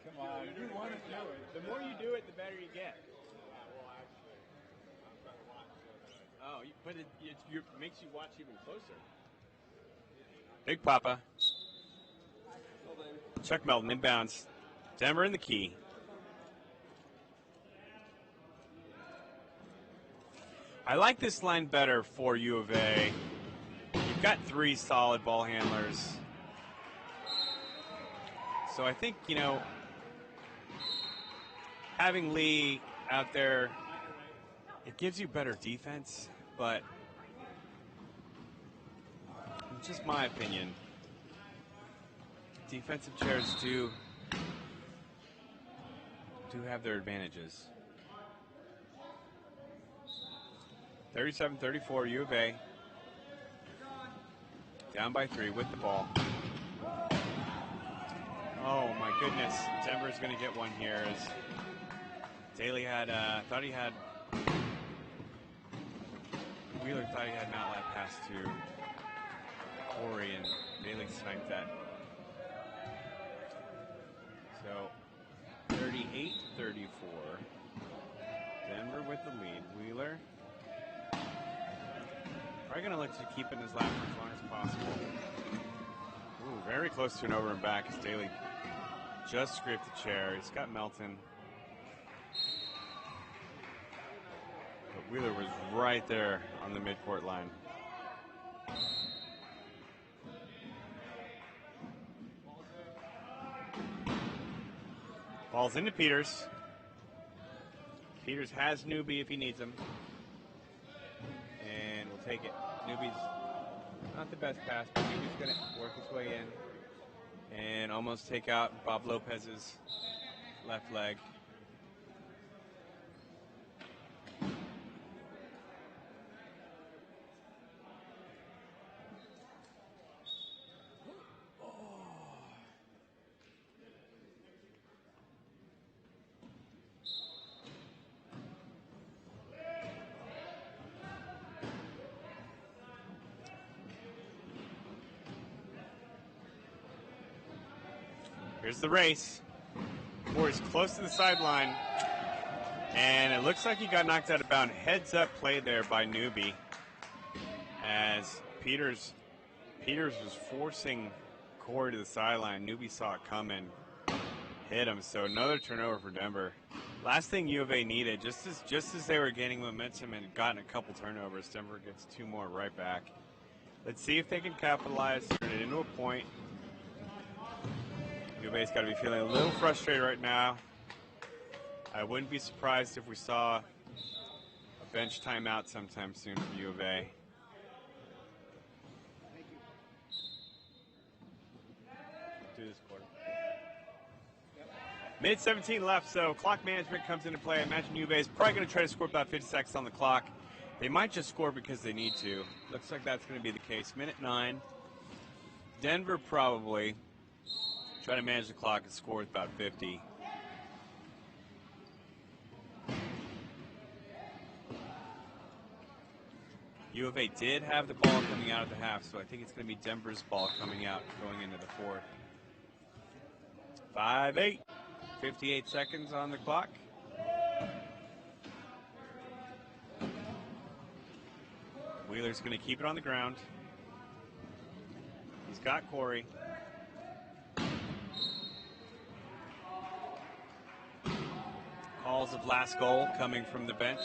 Speaker 4: Come on. You want to do it. The more you do it, the better you get. Well, actually, I'm trying to watch. Oh, but it makes you watch even closer.
Speaker 1: Big Papa. Chuck Melton inbounds. Denver in the key. I like this line better for U of A. You've got three solid ball handlers. So I think, having Lee out there, it gives you better defense, but it's just my opinion. Defensive chairs do have their advantages. 37-34, U of A. Down by 3 with the ball. Oh my goodness, Denver's going to get one here. As Daly had, Wheeler thought he had an outlet pass to Corey, and Daly sniped that. So 38-34. Denver with the lead. Wheeler probably going to look to keep it in his lap for as long as possible. Ooh, very close to an over and back as Daly just scraped the chair. He's got Melton. But Wheeler was right there on the midcourt line. Ball's into Peters. Peters has Newbie if he needs him.
Speaker 4: take it. Newbie's not the best pass, but Newbie's going to work his way in and almost take out Bob Lopez's left leg. Here's the race. Corey's close to the sideline. And it looks like he got knocked out of bounds. Heads up play there by Newbie. As Peters was forcing Corey to the sideline. Newbie saw it coming. Hit him. So another turnover for Denver. Last thing U of A needed, just as they were gaining momentum and gotten a couple turnovers, Denver gets 2 more right back. Let's see if they can capitalize, turn it into a point. U of A's got to be feeling a little frustrated right now. I wouldn't be surprised if we saw a bench timeout sometime soon for U of A. Do this quarter. Minute 17 left, so clock management comes into play. I imagine U of A is probably going to try to score about 50 seconds on the clock. They might just score because they need to. Looks like that's going to be the case. Minute 9. Denver probably try to manage the clock and score with about 50. U of A did have the ball coming out at the half, so I think it's going to be Denver's ball coming out going into the fourth. 5-8. 58 seconds on the clock. Wheeler's going to keep it on the ground. He's got Corey. Calls of last goal coming from the bench.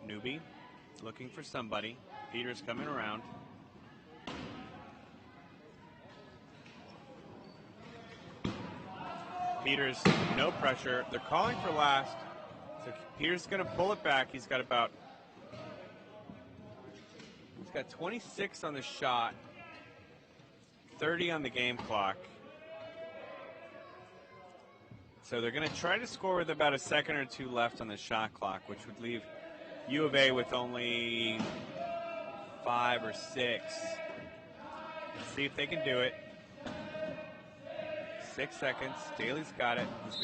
Speaker 4: Newbie looking for somebody. Peters coming around. Peters, no pressure. They're calling for last. So Peters is going to pull it back. He's got 26 on the shot, 30 on the game clock. So they're going to try to score with about a second or 2 left on the shot clock, which would leave U of A with only 5 or 6. Let's see if they can do it. 6 seconds. Daly's got it. He's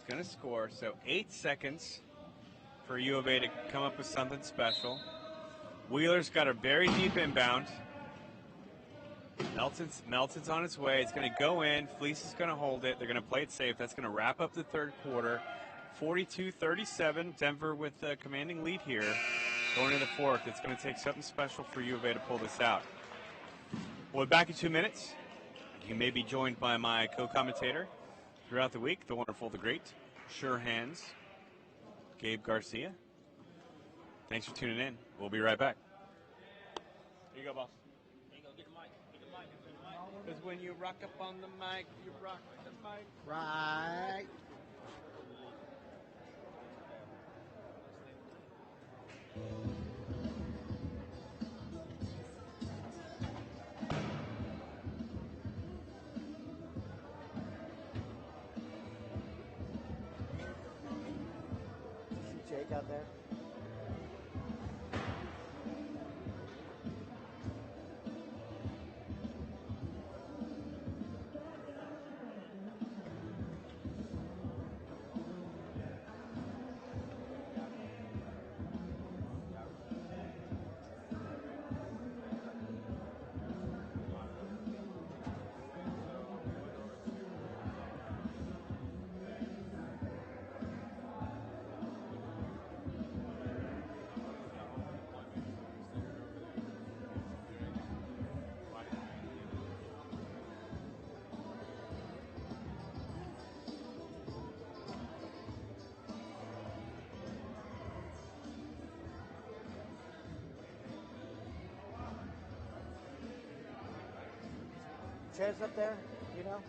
Speaker 4: gonna score. So 8 seconds for U of A to come up with something special. Wheeler's got a very deep inbound. Melton's on his way. It's going to go in. Fleece is going to hold it. They're going to play it safe. That's going to wrap up the third quarter. 42-37. Denver with a commanding lead here. Going to the fourth. It's going to take something special for U of A to pull this out. We'll be back in 2 minutes. You may be joined by my co-commentator throughout the week, the wonderful, the great, Sure Hands, Gabe Garcia. Thanks for tuning in. We'll be right back. Here you go, boss. Here you go. Get the mic. Get the mic. Because when you rock up on the mic, you rock the mic.
Speaker 7: Right.
Speaker 8: See Jake out there? Chairs up there, you know?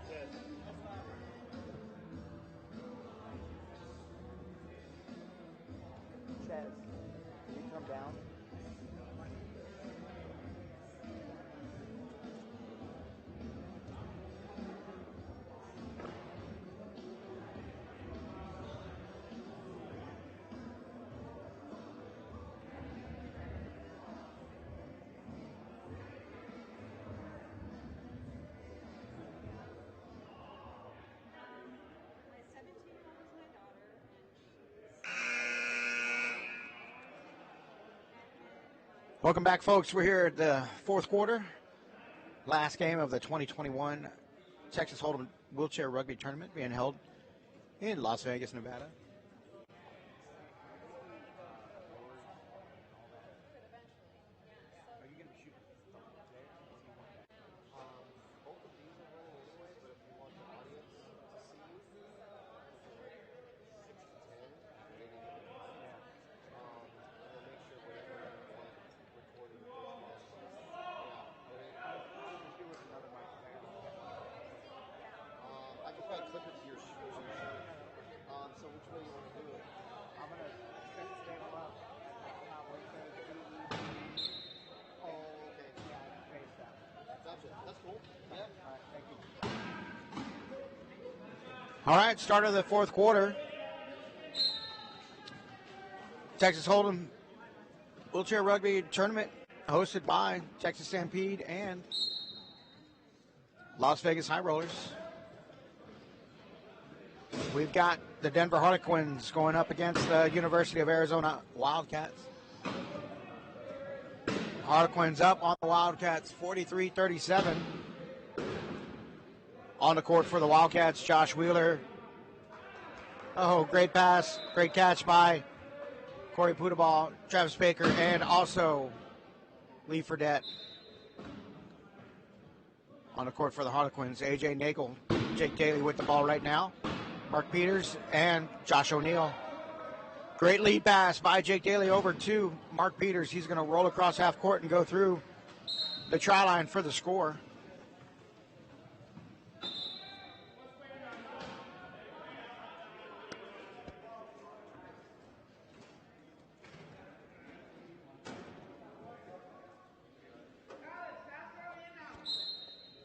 Speaker 8: Chairs. down.
Speaker 7: Welcome back, folks. We're here at the fourth quarter. Last game of the 2021 Texas Hold'em Wheelchair Rugby Tournament being held in Las Vegas, Nevada. All right, start of the fourth quarter. Texas Hold'em Wheelchair Rugby Tournament hosted by Texas Stampede and Las Vegas High Rollers. We've got the Denver Harlequins going up against the University of Arizona Wildcats. Harlequins up on the Wildcats 43-37. On the court for the Wildcats, Josh Wheeler. Oh, great pass, great catch by Corey Pudaball, Travis Baker, and also Lee Fredette. On the court for the Harlequins, A.J. Nagel, Jake Daly with the ball right now. Mark Peters and Josh O'Neill. Great lead pass by Jake Daly over to Mark Peters. He's going to roll across half court and go through the try line for the score.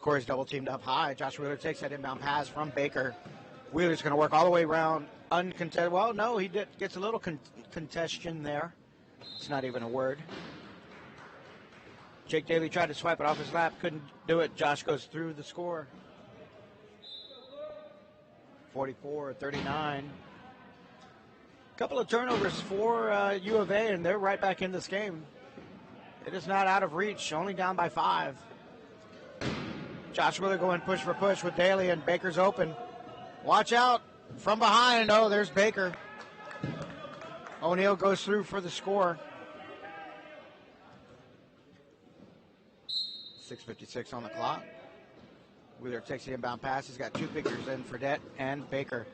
Speaker 7: Corey's double teamed up high. Josh Wheeler takes that inbound pass from Baker. Wheeler's going to work all the way around uncontested. Well, no, he gets a little congestion there. It's not even a word. Jake Daly tried to swipe it off his lap, couldn't do it. Josh goes through the score. 44-39. Couple of turnovers for U of A, and they're right back in this game. It is not out of reach, only down by 5. Josh Wheeler going push for push with Daly, and Baker's open. Watch out from behind. Oh, there's Baker. O'Neill goes through for the score. 6:56 on the clock. Wheeler takes the inbound pass. He's got two pickers in, Fredette and Baker.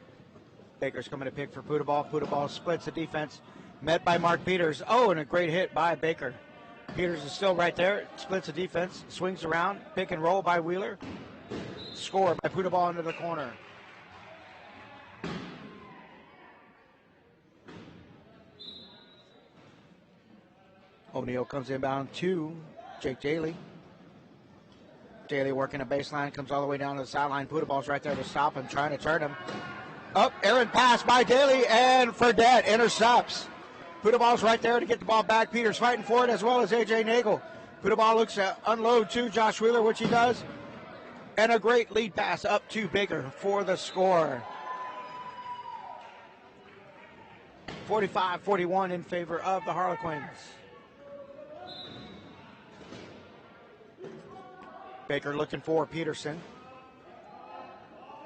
Speaker 7: Baker's coming to pick for Pudaball. Pudaball splits the defense, met by Mark Peters. Oh, and a great hit by Baker. Peters is still right there, splits the defense, swings around, pick and roll by Wheeler. Score by Pudaball into the corner. O'Neill comes inbound to Jake Daly. Daly working a baseline, comes all the way down to the sideline. Pudaball's right there to stop him, trying to turn him. Up, errant pass by Daly, and Fredette intercepts. Pudaball's right there to get the ball back. Peters fighting for it, as well as A.J. Nagel. Pudaball looks to unload to Josh Wheeler, which he does. And a great lead pass up to Baker for the score. 45-41 in favor of the Harlequins. Baker looking for Peterson.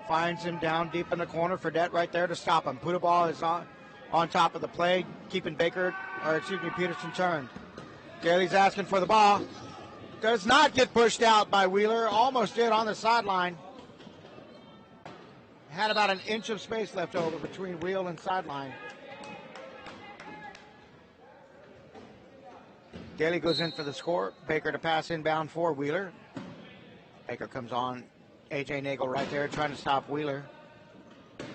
Speaker 7: Finds him down deep in the corner. Fredette right there to stop him. Pudaball is on top of the play, keeping Peterson turned. Daly's asking for the ball. Does not get pushed out by Wheeler. Almost did on the sideline. Had about an inch of space left over between wheel and sideline. Daly goes in for the score. Baker to pass inbound for Wheeler. Baker comes on. A.J. Nagel right there trying to stop Wheeler.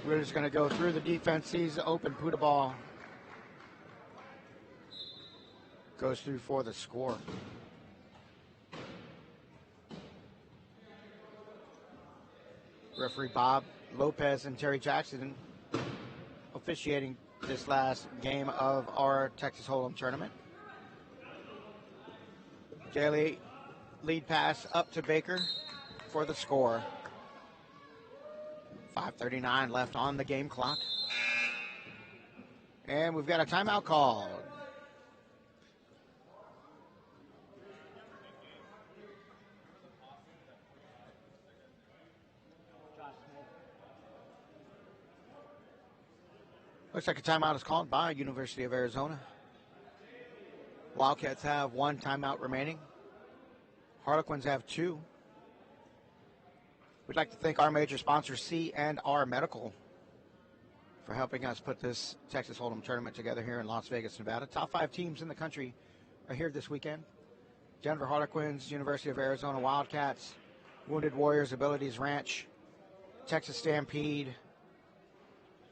Speaker 7: Wheeler's going to go through the defense. He's open. Pudaball. goes through for the score. Referee Bob Lopez and Terry Jackson officiating this last game of our Texas Hold'em tournament. Daly lead pass up to Baker for the score. 5:39 left on the game clock. And we've got a timeout called. Looks like a timeout is called by University of Arizona. Wildcats have 1 timeout remaining. Harlequins have 2. We'd like to thank our major sponsors, C&R Medical, for helping us put this Texas Hold'em tournament together here in Las Vegas, Nevada. Top 5 teams in the country are here this weekend. Denver Harlequins, University of Arizona Wildcats, Wounded Warriors Abilities Ranch, Texas Stampede,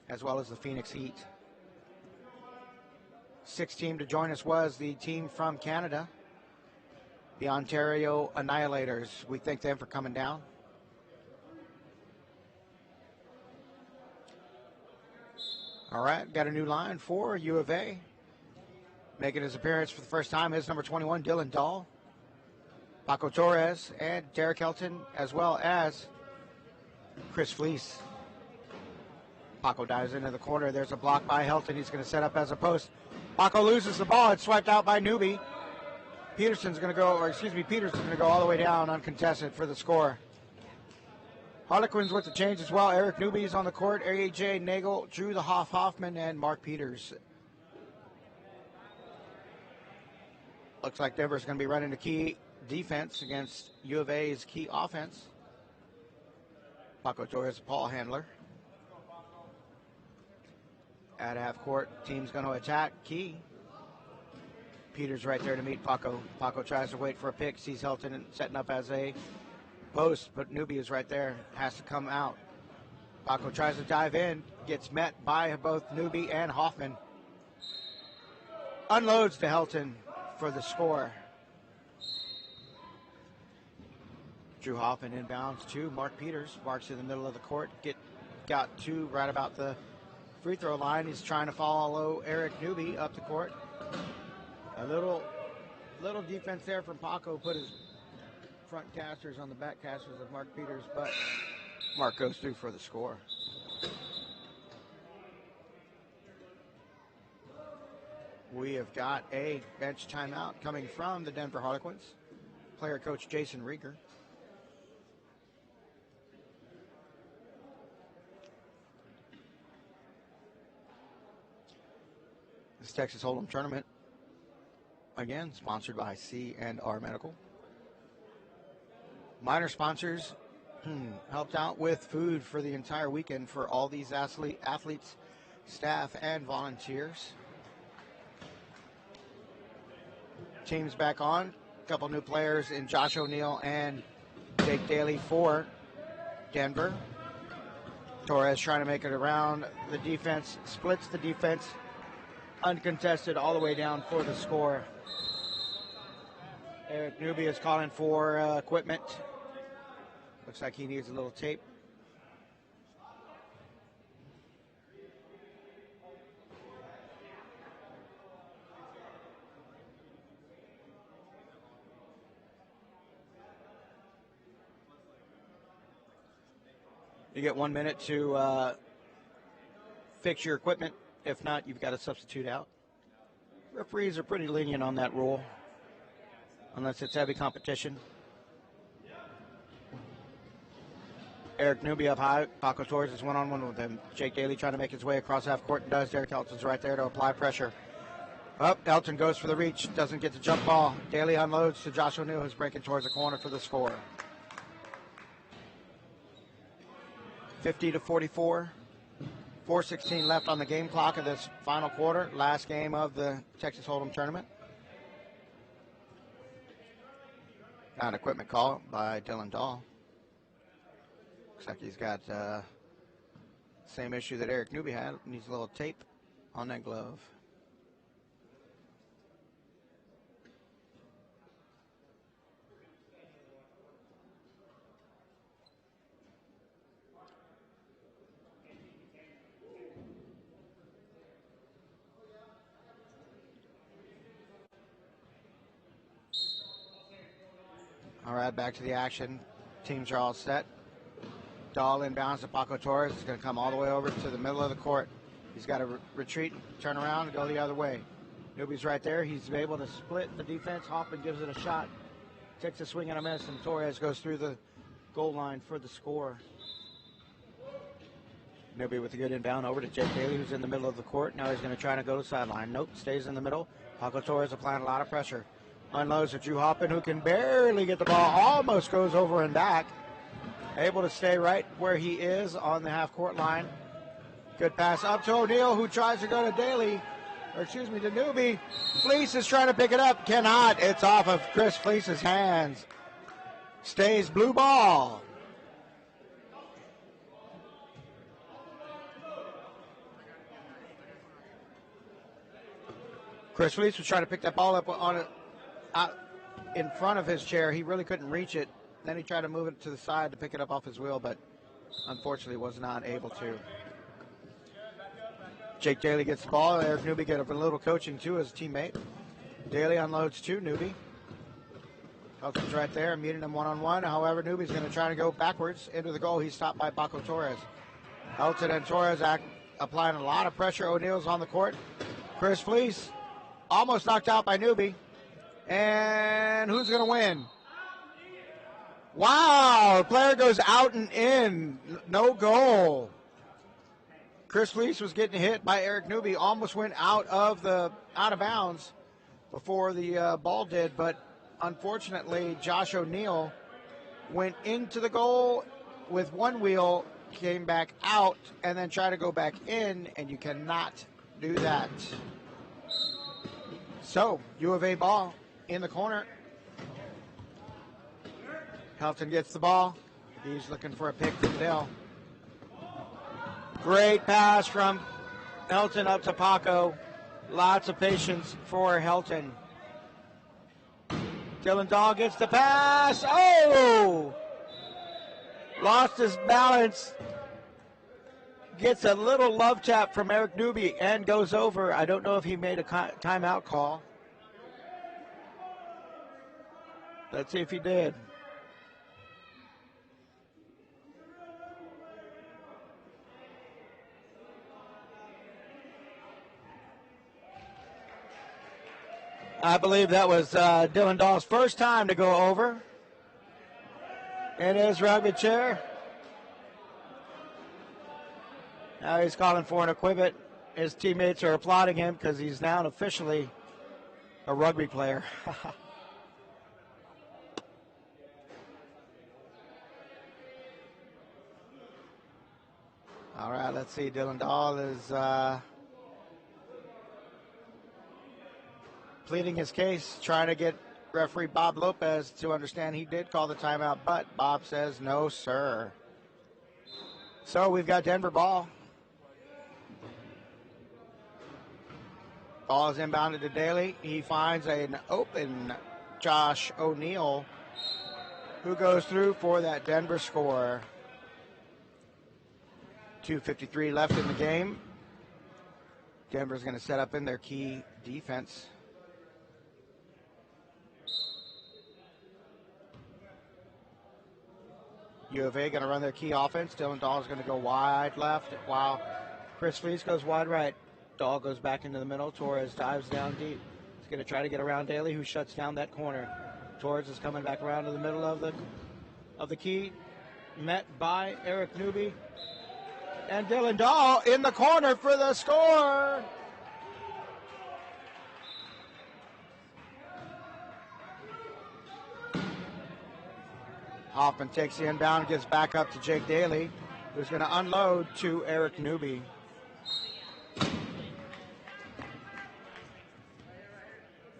Speaker 7: as well as the Phoenix Heat. 6th team to join us was the team from Canada, the Ontario Annihilators. We thank them for coming down. All right, got a new line for U of A. Making his appearance for the first time is number 21, Dylan Dahl, Paco Torres, and Derek Helton, as well as Chris Fleece. Paco dives into the corner. There's a block by Helton. He's going to set up as a post. Paco loses the ball. It's swiped out by Newby. Peterson's going to go all the way down uncontested for the score. Harlequins with the change as well. Eric Newby is on the court. A.J. Nagel, Drew the Hoffman, and Mark Peters. Looks like Denver's going to be running the key defense against U of A's key offense. Paco Torres, Paul Handler. At half court, team's going to attack key. Peters right there to meet Paco. Paco tries to wait for a pick, sees Helton setting up as a post, but Newby is right there, has to come out. Paco tries to dive in, gets met by both Newby and Hoffman. Unloads to Helton for the score. Drew Hoffman inbounds to Mark Peters. Mark's in the middle of the court. Got 2 right about the free throw line. He's trying to follow Eric Newby up the court. A little defense there from Paco. Put his front casters on the back casters of Mark Peters, but Mark goes through for the score. We have got a bench timeout coming from the Denver Harlequins. Player coach Jason Rieger. This Texas Hold'em tournament, again, sponsored by C&R Medical. Minor sponsors helped out with food for the entire weekend for all these athletes, staff, and volunteers. Teams back on. A couple new players in Josh O'Neal and Jake Daly for Denver. Torres trying to make it around the defense, splits the defense, uncontested all the way down for the score. Eric Newby is calling for equipment. Looks like he needs a little tape. You get 1 minute to fix your equipment. If not, you've got to substitute out. Referees are pretty lenient on that rule, unless it's heavy competition. Eric Newby up high. Paco Torres is one-on-one with him. Jake Daly trying to make his way across half court and does. Derek Helton's right there to apply pressure. Up, Helton goes for the reach. Doesn't get the jump ball. Daly unloads to Josh O'Neal, who's breaking towards the corner for the score. 50-44. 4:16 left on the game clock of this final quarter. Last game of the Texas Hold'em tournament. Got an equipment call by Dylan Dahl. Looks like he's got same issue that Eric Newby had. Needs a little tape on that glove. All right, back to the action. Teams are all set. Dahl inbounds to Paco Torres. He's going to come all the way over to the middle of the court. He's got to retreat, turn around, and go the other way. Newby's right there. He's able to split the defense. Hoffman gives it a shot. Takes a swing and a miss, and Torres goes through the goal line for the score. Newby with a good inbound over to Jake Daly, who's in the middle of the court. Now he's going to try to go to the sideline. Nope, stays in the middle. Paco Torres applying a lot of pressure. Unloads to Drew Hoffman, who can barely get the ball. Almost goes over and back. Able to stay right where he is on the half-court line. Good pass up to O'Neal, who tries to go to Daly. To Newby. Fleece is trying to pick it up. Cannot. It's off of Chris Fleece's hands. Stays blue ball. Chris Fleece was trying to pick that ball up on it in front of his chair. He really couldn't reach it. Then he tried to move it to the side to pick it up off his wheel, but unfortunately was not able to. Jake Daly gets the ball. Eric Newby gets a little coaching too as a teammate. Daly unloads to Newby. Helton's right there, meeting him one-on-one. However, Newby's going to try to go backwards into the goal. He's stopped by Paco Torres. Helton and Torres applying a lot of pressure. O'Neal's on the court. Chris Fleece almost knocked out by Newby. And who's going to win? Wow, the player goes out and in. No goal. Chris Fleece was getting hit by Eric Newby. Almost went out of bounds before the ball did, but unfortunately, Josh O'Neal went into the goal with one wheel, came back out, and then tried to go back in, and you cannot do that. So, U of A ball in the corner. Helton gets the ball. He's looking for a pick from Dell. Great pass from Helton up to Paco. Lots of patience for Helton. Dylan Dahl gets the pass. Oh! Lost his balance. Gets a little love tap from Eric Newby and goes over. I don't know if he made a timeout call. Let's see if he did. I believe that was Dylan Dahl's first time to go over in his rugby chair. Now he's calling for an equipment. His teammates are applauding him because he's now officially a rugby player. All right, let's see. Dylan Dahl is pleading his case, trying to get referee Bob Lopez to understand he did call the timeout, but Bob says no, sir. So we've got Denver ball. Ball is inbounded to Daly. He finds an open Josh O'Neal, who goes through for that Denver score. 2:53 left in the game. Denver's going to set up in their key defense. U of A going to run their key offense. Dylan Dahl is going to go wide left while Chris Fleece goes wide right. Dahl goes back into the middle. Torres dives down deep. He's going to try to get around Daly, who shuts down that corner. Torres is coming back around to the middle of the key. Met by Eric Newby. And Dylan Dahl in the corner for the score. Hoffman takes the inbound, gives back up to Jake Daly, who's going to unload to Eric Newby.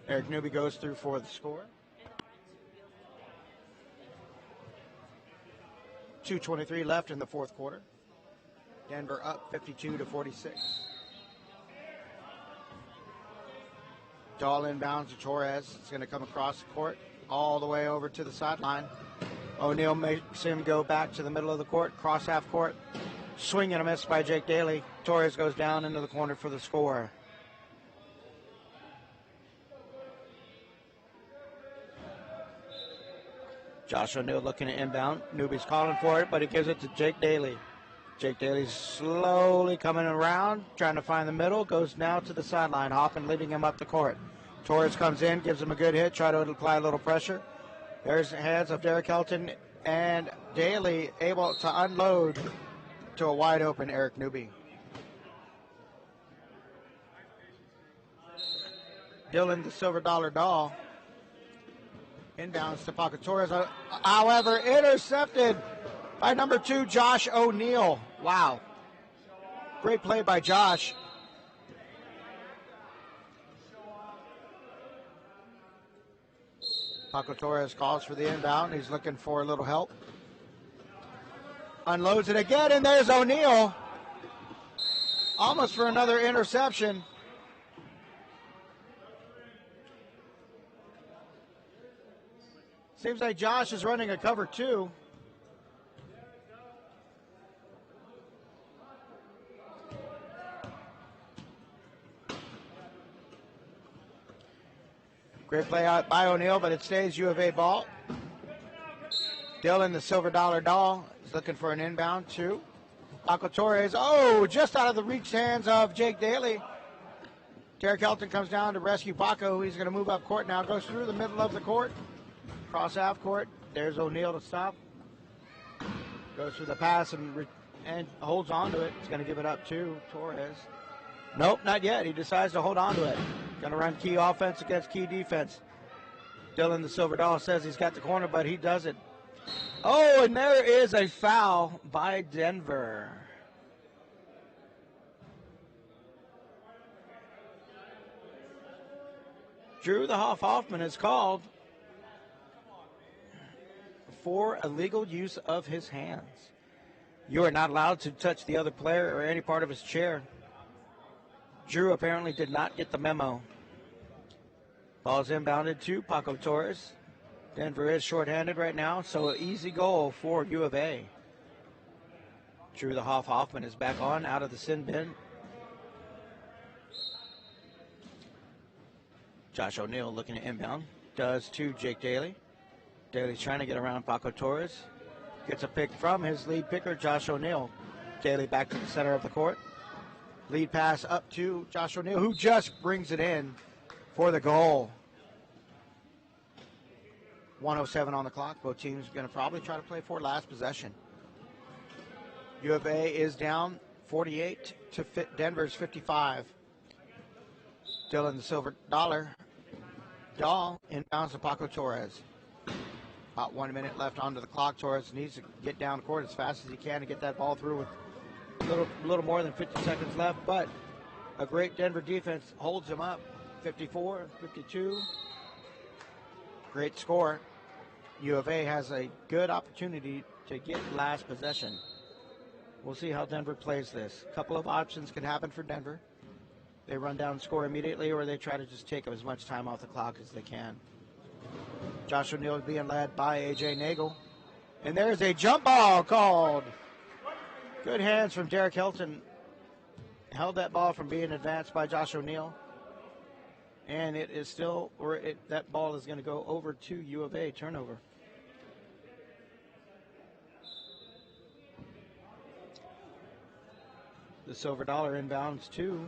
Speaker 7: Eric Newby goes through for the score. 2:23 left in the fourth quarter. Denver up 52-46. Dahl inbounds to Torres. It's going to come across the court all the way over to the sideline. O'Neal makes him go back to the middle of the court, cross half court. Swing and a miss by Jake Daly. Torres goes down into the corner for the score. Josh O'Neill looking at inbound. Newby's calling for it, but he gives it to Jake Daly. Jake Daly's slowly coming around, trying to find the middle. Goes now to the sideline. Hoffman leading him up the court. Torres comes in, gives him a good hit, try to apply a little pressure. There's the hands of Derek Helton, and Daly able to unload to a wide open Eric Newby. Dylan, the Silver Dollar Doll. Inbounds to Paco Torres. However, intercepted by number 2, Josh O'Neill. Wow. Great play by Josh. Paco Torres calls for the inbound. He's looking for a little help. Unloads it again, and there's O'Neill. Almost for another interception. Seems like Josh is running a cover 2. Great play out by O'Neill, but it stays U of A ball. Dylan, the Silver Dollar Doll, is looking for an inbound too. Paco Torres, just out of the reach hands of Jake Daly. Derek Helton comes down to rescue Paco. He's going to move up court now, goes through the middle of the court. Cross half court. There's O'Neill to stop. Goes through the pass and holds on to it. He's going to give it up to Torres. Nope, not yet. He decides to hold on to it. Going to run key offense against key defense. Dylan, the Silver Dollar, says he's got the corner, but he doesn't. Oh, and there is a foul by Denver. Drew the Hoffman is called for illegal use of his hands. You are not allowed to touch the other player or any part of his chair. Drew apparently did not get the memo. Ball's inbounded to Paco Torres. Denver is shorthanded right now, so an easy goal for U of A. Drew the Hoffman is back on, out of the sin bin. Josh O'Neill looking at inbound. Does to Jake Daly. Daly's trying to get around Paco Torres. Gets a pick from his lead picker, Josh O'Neill. Daly back to the center of the court. Lead pass up to Josh O'Neill, who just brings it in for the goal. 1:07 on the clock. Both teams are going to probably try to play for last possession. U of A is down 48 to Denver's 55. Dylan, the Silver Dollar Doll, inbounds to Paco Torres. About 1 minute left onto the clock. Torres needs to get down court as fast as he can to get that ball through with a little more than 50 seconds left, but a great Denver defense holds him up. 54, 52. Great score. U of A has a good opportunity to get last possession. We'll see how Denver plays this. A couple of options can happen for Denver. They run down and score immediately, or they try to just take as much time off the clock as they can. Josh O'Neill is being led by A.J. Nagel. And there's a jump ball called. Good hands from Derek Hilton. Held that ball from being advanced by Josh O'Neill. And it is still, that ball is going to go over to U of A, turnover. The Silver Dollar inbounds to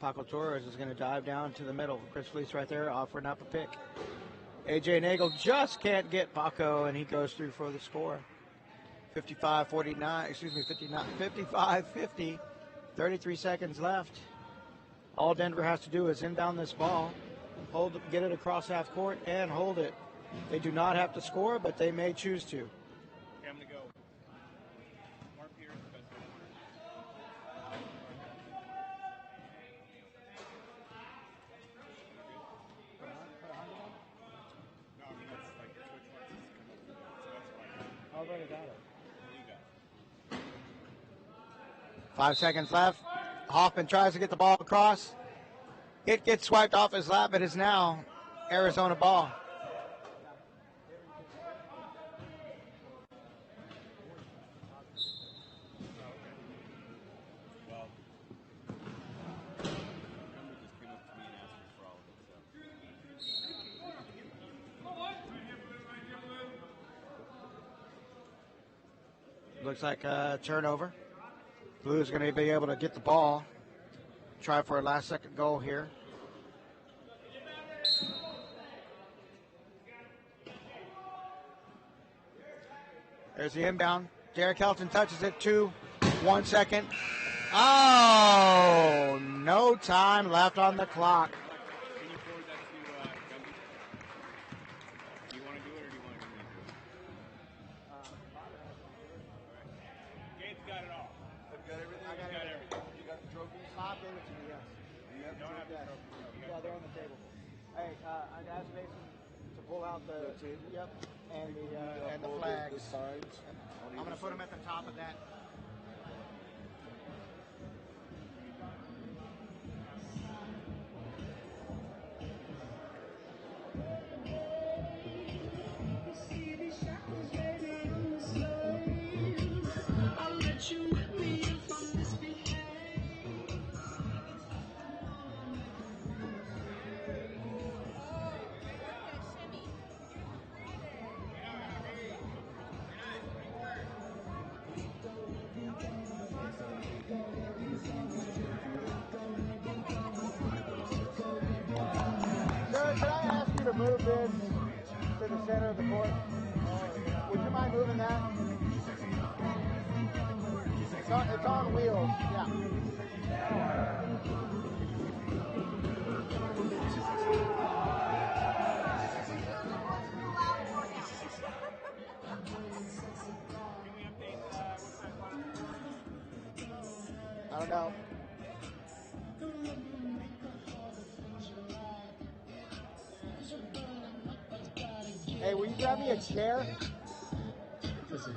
Speaker 7: Paco Torres is going to dive down to the middle. Chris Fleece right there offering up a pick. A.J. Nagel just can't get Paco, and he goes through for the score. 55-50, 33 seconds left. All Denver has to do is inbound this ball, get it across half court, and hold it. They do not have to score, but they may choose to.
Speaker 4: Okay, I'm going to go. Mark Peters, best No, I mean, that's like which ones is coming. So that's why.
Speaker 7: I've already got it.
Speaker 4: You got it.
Speaker 7: 5 seconds left. Hoffman tries to get the ball across. It gets swiped off his lap. It is now Arizona ball.
Speaker 4: Well, Denver just came up to me and asked me for all of it, so.
Speaker 7: Looks like a turnover. Blue's going to be able to get the ball. Try for a last-second goal here. There's the inbound. Derek Helton touches it. 1 second. Oh, no time left on the clock.
Speaker 4: Can you forward that to Gumby? Do you want to do it or do you want to do it? Gabe's got it all.
Speaker 2: Have you got everything?
Speaker 7: I got everything.
Speaker 2: You got the trophies?
Speaker 7: Bob gave it to me, yes.
Speaker 2: You have the
Speaker 4: Don't have the
Speaker 2: trophies?
Speaker 4: trophy.
Speaker 7: Yeah, they're on the table. Hey, I'd ask Mason to pull out the
Speaker 2: table?
Speaker 7: Yep, and the
Speaker 2: All
Speaker 7: flags.
Speaker 2: The signs.
Speaker 7: I'm going to put them at the top of that. Sir, could I ask you to move this to the center of the court? Would you mind moving that? It's on wheels, yeah. I don't know. Hey, will you grab me a chair?
Speaker 5: Listen,